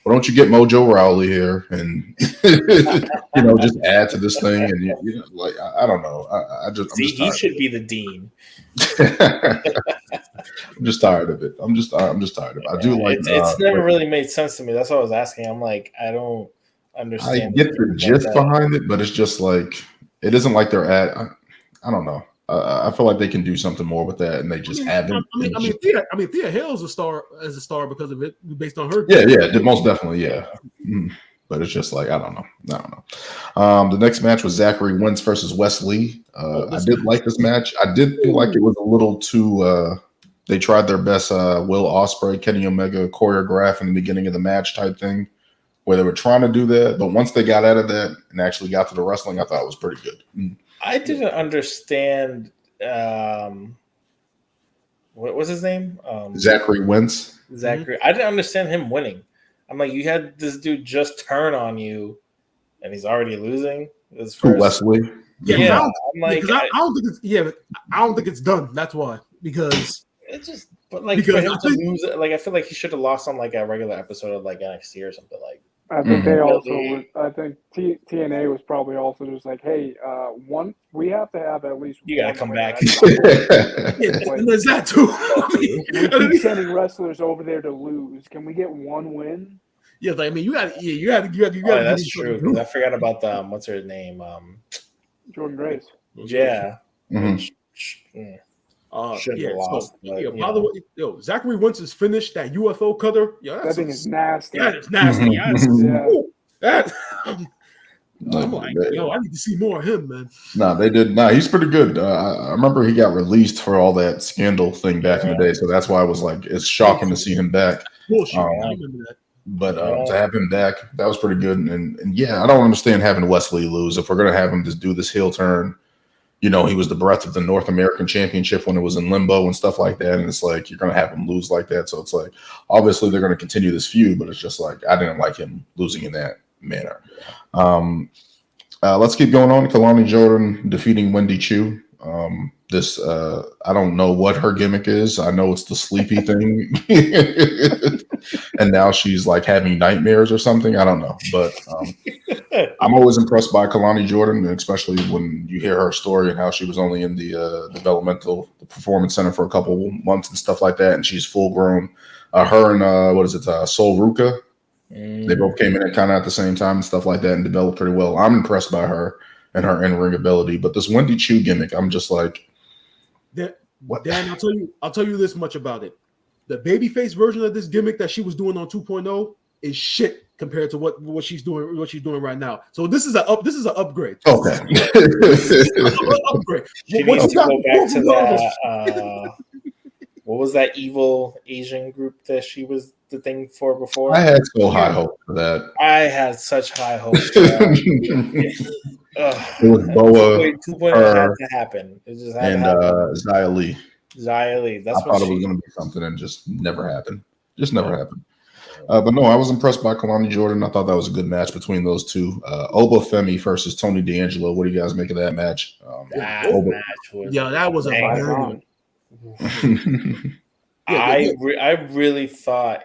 why don't you get Mojo Rawley here and just add to this thing? And I don't know. He should be the dean. I'm just tired of it. I'm just tired of it. I do like it's never really made sense to me. That's what I was asking. I'm like, I don't understand. I get the gist behind it, but it's just like, it isn't like they're at. I don't know. I feel like they can do something more with that, and they just haven't. Thea Hale's a star because of it, based on her. Yeah, most definitely, yeah. But it's just like, I don't know. The next match was Zachary Wentz versus Wes Lee. I did like this match. I did feel like it was a little too. They tried their best. Will Ospreay, Kenny Omega choreograph in the beginning of the match type thing, where they were trying to do that, but once they got out of that and actually got to the wrestling, I thought it was pretty good. I didn't understand. What was his name? Zachary Wentz. Zachary. I didn't understand him winning. I'm like, you had this dude just turn on you, and he's already losing. Wesley. Yeah. I'm like, I don't think it's. Yeah, but I don't think it's done. That's why, because it's just. But like, for him to lose, like, I feel like he should have lost on like a regular episode of like NXT or something like. I think they also. I think TNA was probably also just like, hey, we have to have at least. You gotta come back. There's that too. We keep sending wrestlers over there to lose. Can we get one win? Yeah, I mean, you got. That's true. Because I forgot about the what's her name? Jordan Grace. Yeah. Mm-hmm. Lost, by the way, Zachary Wentz's finish, that UFO cutter. That thing is nasty. Yeah, it's nasty. Yeah. I'm like, I need to see more of him, man. They did. He's pretty good. I remember he got released for all that scandal thing back in the day, so that's why I was like, it's shocking to see him back. Bullshit. I remember that. But to have him back, that was pretty good. And yeah, I don't understand having Wesley lose. If we're gonna have him just do this heel turn, he was the breath of the North American Championship when it was in limbo and stuff like that. And it's like, you're going to have him lose like that. So it's like, obviously they're going to continue this feud, but it's just like, I didn't like him losing in that manner. Let's keep going on. Kalani Jordan defeating Wendy Chu. I don't know what her gimmick is. I know it's the sleepy thing. And now she's like having nightmares or something. I don't know. But I'm always impressed by Kalani Jordan, especially when you hear her story and how she was only in the developmental performance center for a couple months and stuff like that. And she's full grown. Her and Sol Ruka, they both came in kind of at the same time and stuff like that and developed pretty well. I'm impressed by her and her in-ring ability. But this Wendy Chu gimmick, I'm just like, What? Dan, I'll tell you this much about it. The babyface version of this gimmick that she was doing on 2.0 is shit compared to what she's doing right now. So this is an upgrade. Okay. Upgrade. She needs to go back to that. What was that evil Asian group that she was the thing for before? I had so high hopes for that. I had such high hopes for that. It was Boa, 2.0 had to happen. It just had and to happen. Zia Lee. Zia Lee. I thought it was going to be something and just never happened. Just never happened. But no, I was impressed by Kalani Jordan. I thought that was a good match between those two. Oba Femi versus Tony D'Angelo. What do you guys make of that match? That was a banger. I really thought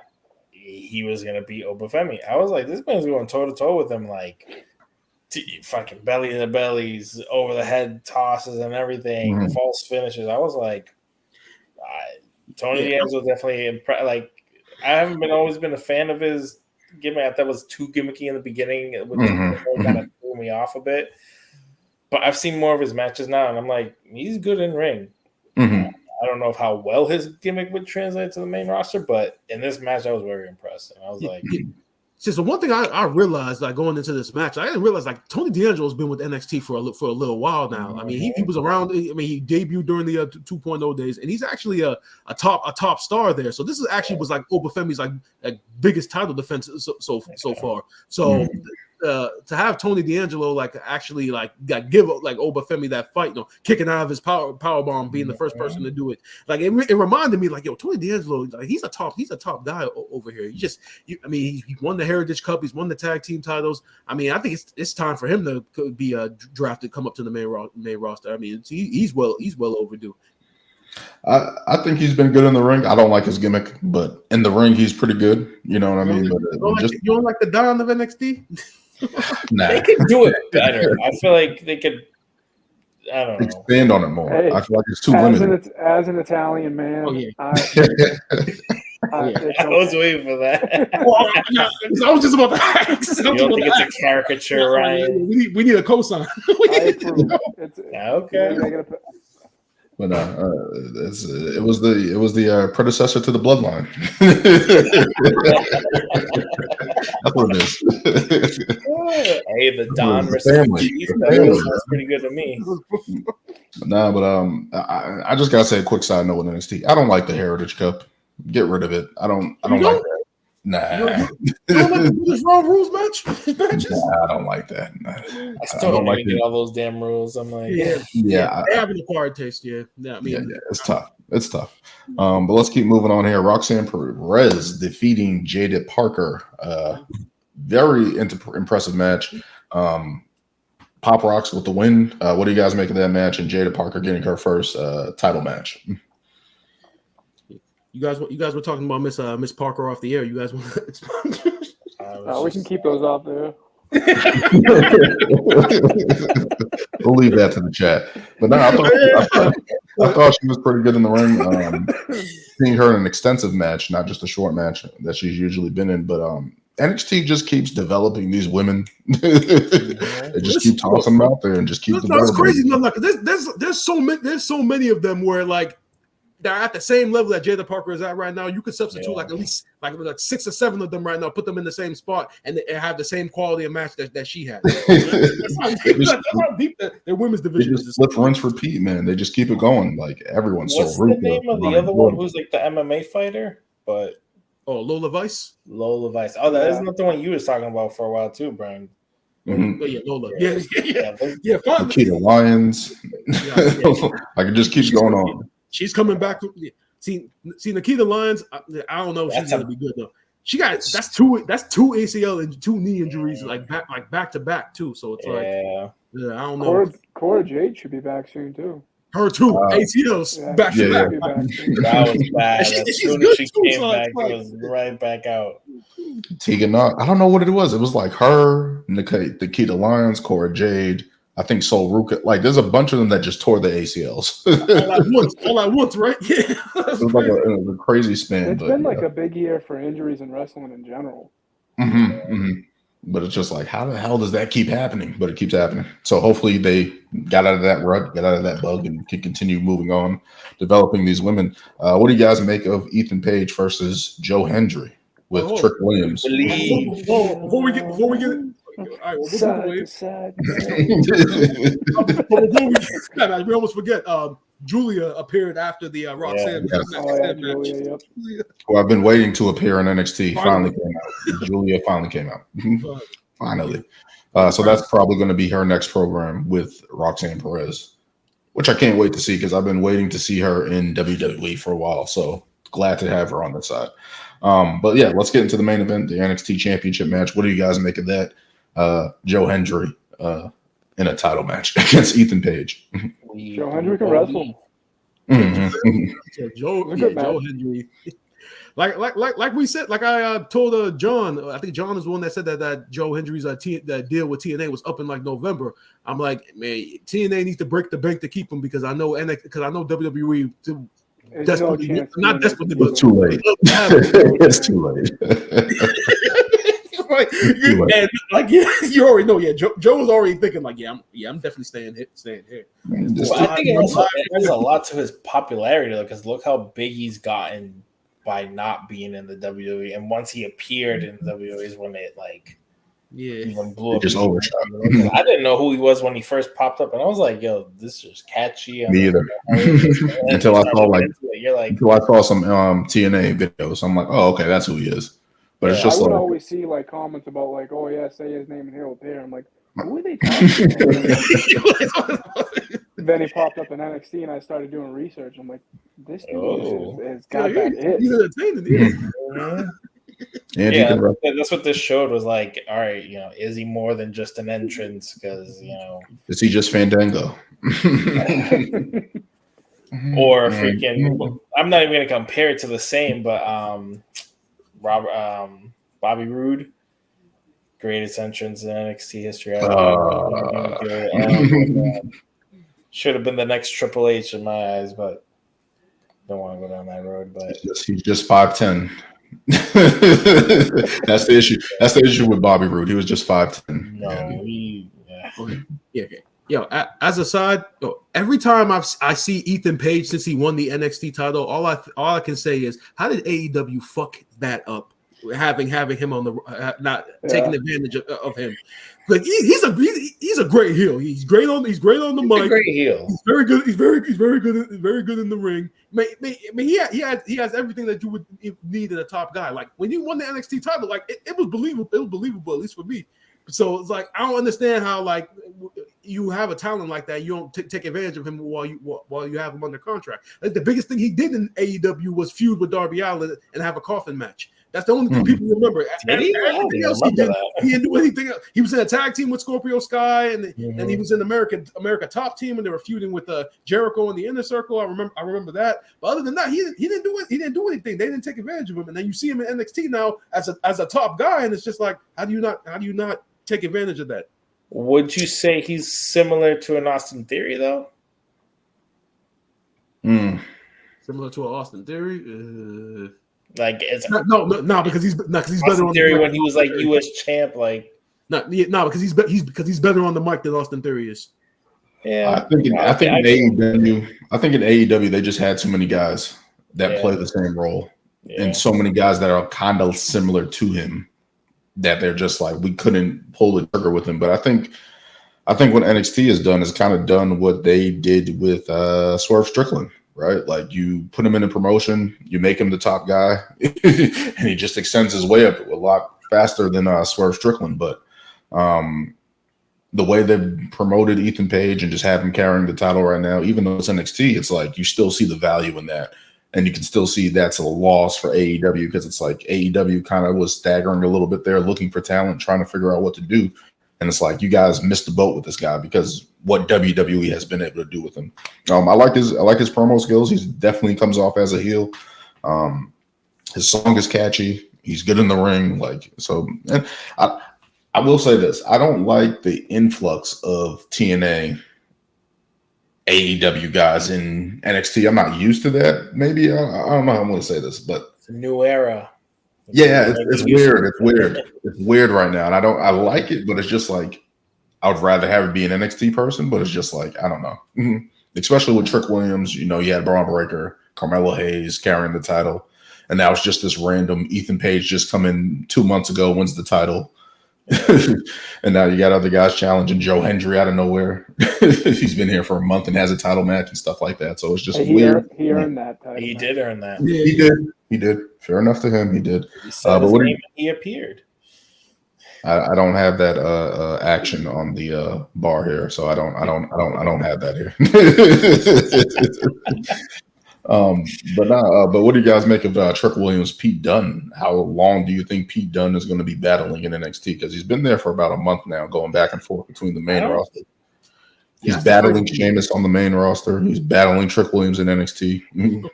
he was going to beat Oba Femi. I was like, this man's going toe to toe with him, like fucking belly to bellies, over the head tosses and everything, false finishes. I was like, Tony D'Angelo definitely like. I haven't always been a fan of his gimmick. I thought it was too gimmicky in the beginning, which kind of threw me off a bit. But I've seen more of his matches now, and I'm like, he's good in ring. I don't know how well his gimmick would translate to the main roster, but in this match, I was very impressed. And I was like, so one thing I realized, like going into this match, I didn't realize like Tony D'Angelo's been with NXT for a little while now. I mean, he was around. I mean, he debuted during the 2.0 days, and he's actually a top star there. So this is actually was like Oba Femi's like biggest title defense so far. So. To have Tony D'Angelo like actually like give like Oba Femi that fight, kicking out of his power bomb, being the first person to do it, like it reminded me like, yo, Tony D'Angelo, like he's a top guy over here. He won the Heritage Cup, he's won the tag team titles. I mean, I think it's time for him to be drafted, come up to the main roster. I mean, he's well overdue. I think he's been good in the ring. I don't like his gimmick, but in the ring he's pretty good. You know what I mean? You don't like the Don of NXT? Nah. They could do it better. I feel like they could. I don't know. Expand on it more. Hey, I feel like it's too limited. As an Italian man, I was waiting for that. I was just about to ask. You don't think it's a caricature, Ryan? We need a cosign. Okay. But it was the predecessor to the Bloodline. That's what it is. Hey, the Don family. That's pretty good to me. Nah, but I just gotta say a quick side note with NXT. I don't like the Heritage Cup. Get rid of it. I don't like that. Nah. You don't like the Raw rules matches? Nah, I don't like that. Nah. I still don't even get all those damn rules. I'm like, yeah. They have an acquired taste, yeah. I mean, it's tough. It's tough. But let's keep moving on here. Roxanne Perez defeating Jada Parker. Very impressive match. Pop Rocks with the win. What do you guys make of that match? And Jada Parker getting her first title match. You guys were talking about Miss Parker off the air. You guys want to we can keep those off there. We'll leave that to the chat. But no, I thought she was pretty good in the ring. Seeing her in an extensive match, not just a short match that she's usually been in, but NXT just keeps developing these women. They just keep tossing them out there and just keep developing. That's crazy. No, there's so many of them where like they're at the same level that Jada Parker is at right now. You could substitute like at least like 6 or 7 of them right now, put them in the same spot, and they have the same quality of match that she had. That's how deep their women's division is. Let's rinse, repeat, man. They just keep it going. Like everyone's What's the name of the other one who's like the MMA fighter? But Lola Vice. Lola Vice. Oh, that isn't the one you was talking about for a while too, Brian. Mm-hmm. Oh, yeah, Lola. Yeah. Nikita Lyons. I can just keep going on. She's coming back. See, Nikita Lyons. I don't know if she's gonna be good though. She got that's two ACL and 2 knee injuries back to back too. So it's I don't know. Cora Jade should be back soon too. Her too. ACLs back to back. That was bad. As soon as she came back, it was right back out. Tegan Knox. I don't know what it was. It was like her, Nikita Lyons, Cora Jade. I think Sol Ruka, like there's a bunch of them that just tore the ACLs. all at once, right? Yeah. It was like a crazy span. It's been like a big year for injuries in wrestling in general. But it's just like, how the hell does that keep happening? But it keeps happening. So hopefully they got out of that rut, got out of that bug, and can continue moving on, developing these women. What do you guys make of Ethan Page versus Joe Hendry with Trick Williams? Before we get, all right, we'll Side away. to side. We almost forget. Julia appeared after the Roxanne. Yes. Roxanne match. Julia, yep. Well, I've been waiting to appear in NXT. Finally came out. Julia finally came out. Finally. So that's probably going to be her next program with Roxanne Perez, which I can't wait to see because I've been waiting to see her in WWE for a while. So glad to have her on the side. But yeah, let's get into the main event, the NXT Championship match. What do you guys make of that? Joe Hendry in a title match against Ethan Page. Joe Hendry can wrestle. Joe Hendry. Like we said, like I told John, I think John is the one that said that Joe Hendry's that deal with TNA was up in like November. I'm like, man, TNA needs to break the bank to keep him because I know WWE. Desperately, not desperately, but it's too late. It's too late. Right. And like you already know, Joe was already thinking like, I'm definitely staying here. Well, I think it also adds a lot to his popularity because look how big he's gotten by not being in the WWE, and once he appeared in the WWE is when it even blew up. Just overshot. I didn't know who he was when he first popped up, and I was like, "Yo, this is catchy." Me either. Until I saw some TNA videos, I'm like, "Oh, okay, that's who he is." But it's just I would like always see like comments about like, "Oh yeah, say his name and he'll appear." I'm like, who are they talking about? Then he popped up in NXT, and I started doing research. I'm like, this dude has got that it. He's entertaining. That's what this showed was like. All right, is he more than just an entrance? Because is he just Fandango? Or freaking? I'm not even gonna compare it to the same, but Bobby Roode, greatest entrance in NXT history. Should have been the next Triple H in my eyes, but don't want to go down that road. But he's just 5'10". That's the issue. That's the issue with Bobby Roode. He was just 5'10". As a side, every time I see Ethan Page since he won the NXT title, all I can say is, how did AEW fuck that up? Having him on the taking advantage of him. Like he's a great heel. He's great on the mic. Great heel. He's very good. He's very good in the ring. He has everything that you would need in a top guy. Like when he won the NXT title, like it was believable. It was believable, at least for me. So it's like I don't understand how like you have a talent like that, you don't take advantage of him while you have him under contract. Like the biggest thing he did in AEW was feud with Darby Allin and have a coffin match. That's the only thing people remember. Everything else he didn't do anything else. He was in a tag team with Scorpio Sky, and he was in America Top Team, and they were feuding with Jericho in the Inner Circle. I remember that. But other than that, he didn't do it. He didn't do anything. They didn't take advantage of him. And then you see him in NXT now as a top guy, and it's just like, how do you not take advantage of that? Would you say he's similar to an Austin Theory though? Similar to an Austin Theory. Like it's no, because he's better on Theory the mic. when he was like U.S. champ. Like because he's better on the mic than Austin Theory is. Yeah, I think in AEW they just had too many guys that play the same role, and so many guys that are kind of similar to him that they're just like we couldn't pull the trigger with him. But I think what NXT has done is kind of done what they did with Swerve Strickland. Right, like you put him in a promotion, you make him the top guy, and he just extends his way up a lot faster than Swerve Strickland. But the way they've promoted Ethan Page and just have him carrying the title right now, even though it's NXT, it's like you still see the value in that, and you can still see that's a loss for AEW because it's like AEW kind of was staggering a little bit there, looking for talent, trying to figure out what to do. And it's like you guys missed the boat with this guy because what WWE has been able to do with him. I like his promo skills. He definitely comes off as a heel. His song is catchy. He's good in the ring. And I will say this: I don't like the influx of TNA AEW guys in NXT. I'm not used to that. Maybe I don't know how I'm going to say this, but it's a new era. Yeah, it's weird. It's weird. It's weird right now, and I like it, but it's just like I would rather have it be an NXT person, but it's just like I don't know. Especially with Trick Williams, you had Braun Breaker, Carmelo Hayes carrying the title, and now it's just this random Ethan Page just come in 2 months ago, wins the title. And now you got other guys challenging Joe Hendry out of nowhere. He's been here for a month and has a title match and stuff like that. So it's just weird. He earned that title. He did earn that. He did. Fair enough to him. He did. He said his name and he appeared. I don't have that action on the bar here, so I don't have that here. But what do you guys make of Trick Williams, Pete Dunne? How long do you think Pete Dunne is going to be battling in NXT? Because he's been there for about a month now, going back and forth between the main roster. He's battling Sheamus on the main roster. He's battling Trick Williams in NXT.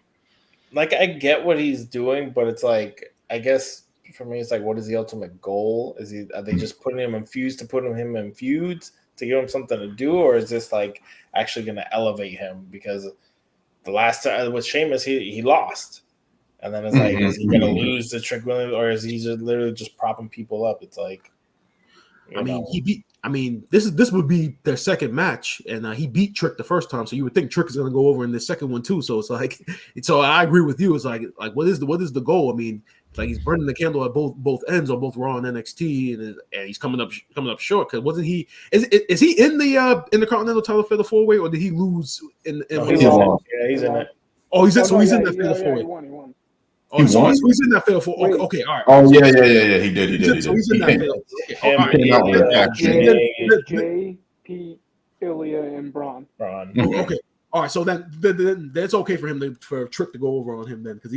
Like, I get what he's doing, but it's like, I guess for me, it's like, what is the ultimate goal? Are they just putting him in feuds to put him in feuds to give him something to do, or is this like actually going to elevate him? Because the last time with Sheamus, he lost, and then it's like, is he going to lose to Trick Williams, or is he just literally just propping people up? It's like, this would be their second match, and he beat Trick the first time, so you would think Trick is going to go over in the second one too. So it's like, so I agree with you. It's like what is the goal? I mean, it's like he's burning the candle at both ends on both Raw and NXT, and he's coming up short. Because wasn't he? Is he in the Continental title for the 4-way, or did he lose in? He's in it. Oh, he's in that for the 4-way. He won. Oh, so he's in that fatal 4. Okay, all right. Oh yeah. He did. So he's in that fatal. Jay, Pete, Ilya, and Braun. Okay. All right, so then that's okay for him for Trick to go over on him then, because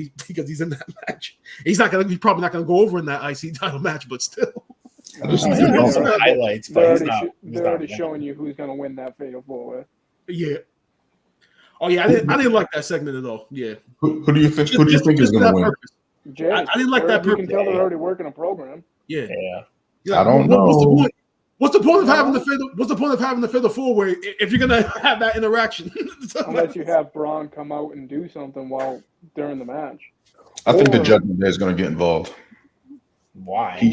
he's in that match. He's probably not gonna go over in that IC title match, but still. Highlights, but they're already showing you who's gonna win that fatal 4-way. Yeah. Oh yeah, I didn't like that segment at all. Yeah. Who do you think is gonna win? Jay, I didn't like that. You can tell they're already working a program. Yeah. I don't know. What's the point of having the fatal 4-way if you're gonna have that interaction? Unless you have Braun come out and do something during the match. I think the Judgment Day is going to get involved. Why? He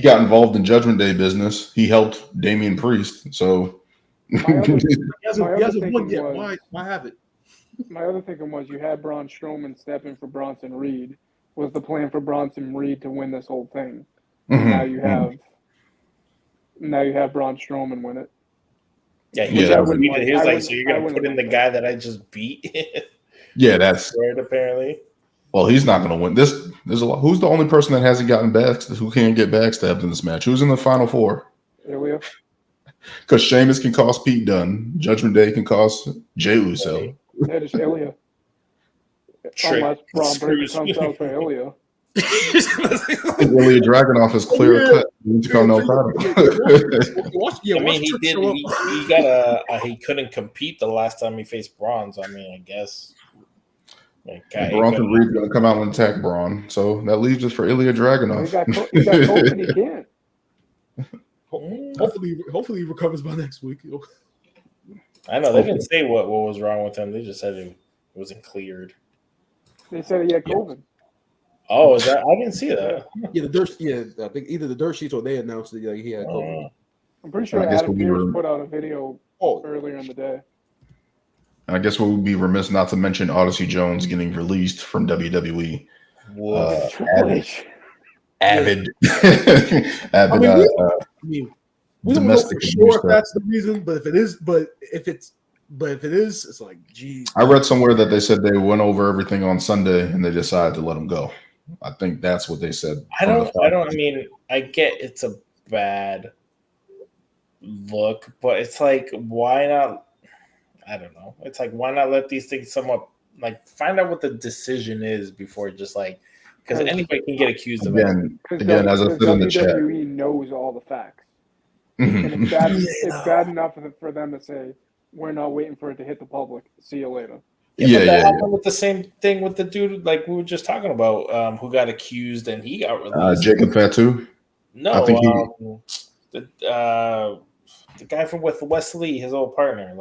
got involved in Judgment Day business. He helped Damian Priest. So he hasn't won yet. Why have it? My other thinking was you had Braun Strowman step in for Bronson Reed. Was the plan for Bronson Reed to win this whole thing? Now you have Braun Strowman win it. Yeah, he was like, so you're gonna put in the guy that I just beat? Yeah, that's weird. Apparently, well, he's not gonna win. There's a lot. Who's the only person that hasn't gotten who can't get backstabbed in this match? Who's in the final 4? Ilya. Because Sheamus can cost Pete Dunne. Judgment Day can cost Jey Uso. That is Ilya. Unless Braun Breaker comes out for Ilya. Ilya Dragunov is clear cut. He couldn't compete the last time he faced Braun. So I guess. Bronson Reed's going to come out and attack Braun, so that leaves us for Ilya Dragunov. He got COVID, he can't. Hopefully he recovers by next week. I know they didn't say what was wrong with him. They just said it wasn't cleared. They said he had COVID. Oh, is that? I didn't see that. I think either the dirt sheets or they announced that he had COVID. I'm pretty sure Adam Pearce put out a video earlier in the day. I guess we would be remiss not to mention Odyssey Jones getting released from WWE. Avid. We don't know for sure if that's the reason, but if it is, it's like, geez. I read somewhere that they said they went over everything on Sunday and they decided to let him go. I think that's what they said. I get it's a bad look, but it's like, why not? I don't know. It's like, why not let these things somewhat find out what the decision is before just because anybody can get accused of it. Again, as I said in the chat, WWE knows all the facts. And it's bad enough for them to say, we're not waiting for it to hit the public. See you later. That happened with the same thing with the dude we were just talking about, who got accused and he got released. Jacob Fatu? No, I think the guy from with Wesley, his old partner,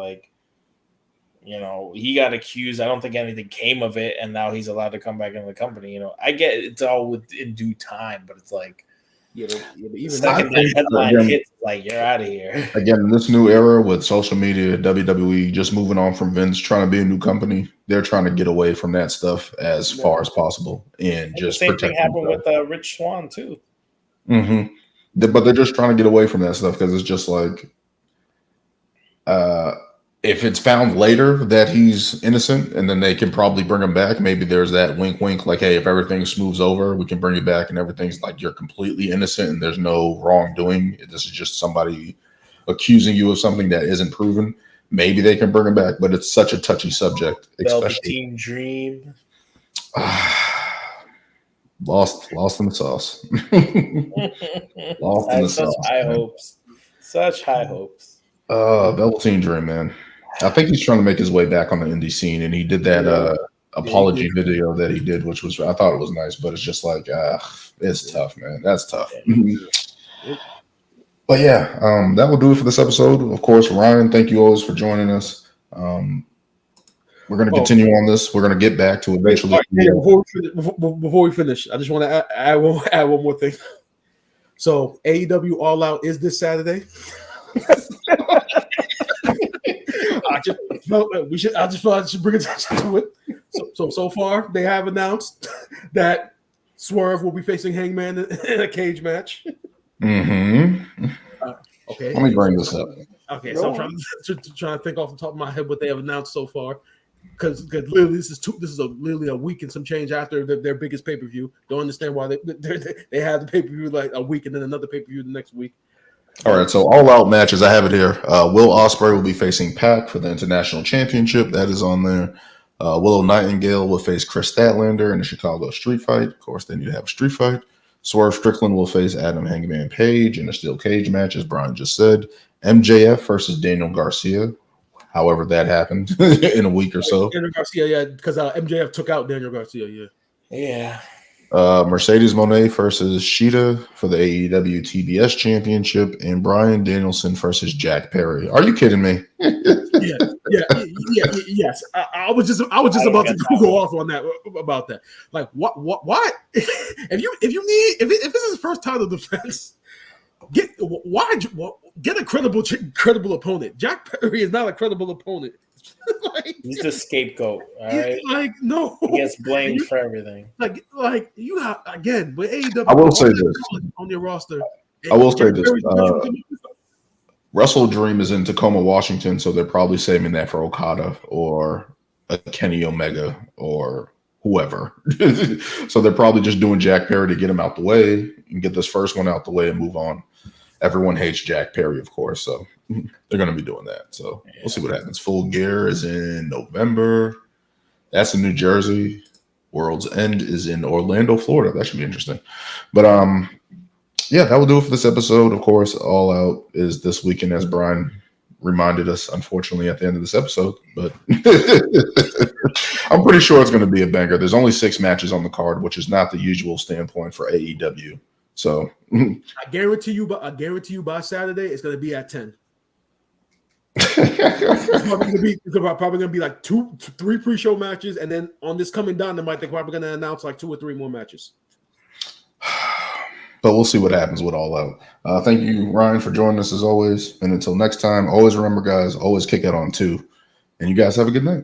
You know, he got accused. I don't think anything came of it, and now he's allowed to come back into the company. You know, I get it's all in due time, but it's like, but even second that headline hits, like you're out of here. Again, in this new era with social media, WWE just moving on from Vince, trying to be a new company, they're trying to get away from that stuff as far as possible and just the same thing happened themselves. with Rich Swann too. But they're just trying to get away from that stuff because it's just like, if it's found later that he's innocent, and then they can probably bring him back. Maybe there's that wink, wink, like, hey, if everything smooths over, we can bring you back, and everything's like you're completely innocent and there's no wrongdoing. This is just somebody accusing you of something that isn't proven. Maybe they can bring him back, but it's such a touchy subject. Velveteen Dream. Lost in the sauce. Lost in the sauce. Such high hopes. Velveteen Dream, man. I think he's trying to make his way back on the indie scene, and he did that apology video that he did, which was, I thought it was nice, but it's just like, it's tough, man. That's tough. But yeah, that will do it for this episode. Of course, Ryan, thank you always for joining us. We're going to continue on this. We're going to get back to eventually. Before we finish, I just want to add one more thing. So AEW All Out is this Saturday. I just bring attention to it. So far, they have announced that Swerve will be facing Hangman in a cage match. Okay. Let me bring this up. Okay, so I'm trying to think off the top of my head what they have announced so far, because literally this is literally a week and some change after their biggest pay per view. Don't understand why they had the pay per view like a week and then another pay per view the next week. All right, so all out matches. I have it here. Will Ospreay will be facing Pac for the International Championship. That is on there. Willow Nightingale will face Chris Statlander in the Chicago Street Fight. Of course, they need to have a street fight. Swerve Strickland will face Adam Hangman Page in a steel cage match, as Brian just said. MJF versus Daniel Garcia. However that happened in a week or so. Daniel Garcia, yeah, because MJF took out Daniel Garcia, yeah. Yeah. Mercedes Moné versus Sheeta for the AEW TBS Championship, and Bryan Danielson versus Jack Perry. Are you kidding me? Yes. I was just about to go off on that about that. Like, what? if this is his first title defense, get a credible opponent. Jack Perry is not a credible opponent. He's a scapegoat. All right, like no, he gets blamed for everything. Like you have again with AEW. I will say this on your roster. I will say this. Wrestle Dream is in Tacoma, Washington, so they're probably saving that for Okada or a Kenny Omega or whoever. So they're probably just doing Jack Perry to get him out the way and get this first one out the way and move on. Everyone hates Jack Perry, of course, so they're going to be doing that. So we'll see what happens. Full Gear is in November. That's in New Jersey. World's End is in Orlando, Florida. That should be interesting. But yeah, that will do it for this episode. Of course, All Out is this weekend, as Brian reminded us, unfortunately, at the end of this episode. But I'm pretty sure it's going to be a banger. There's only 6 matches on the card, which is not the usual standpoint for AEW. So I guarantee you by Saturday it's going to be at 10. It's probably gonna be like 2-3 pre-show matches, and then on this coming down, they're probably gonna announce like 2 or 3 more matches. But we'll see what happens with All Out. Thank you, Ryan, for joining us as always. And until next time, always remember, guys, always kick out on 2. And you guys have a good night.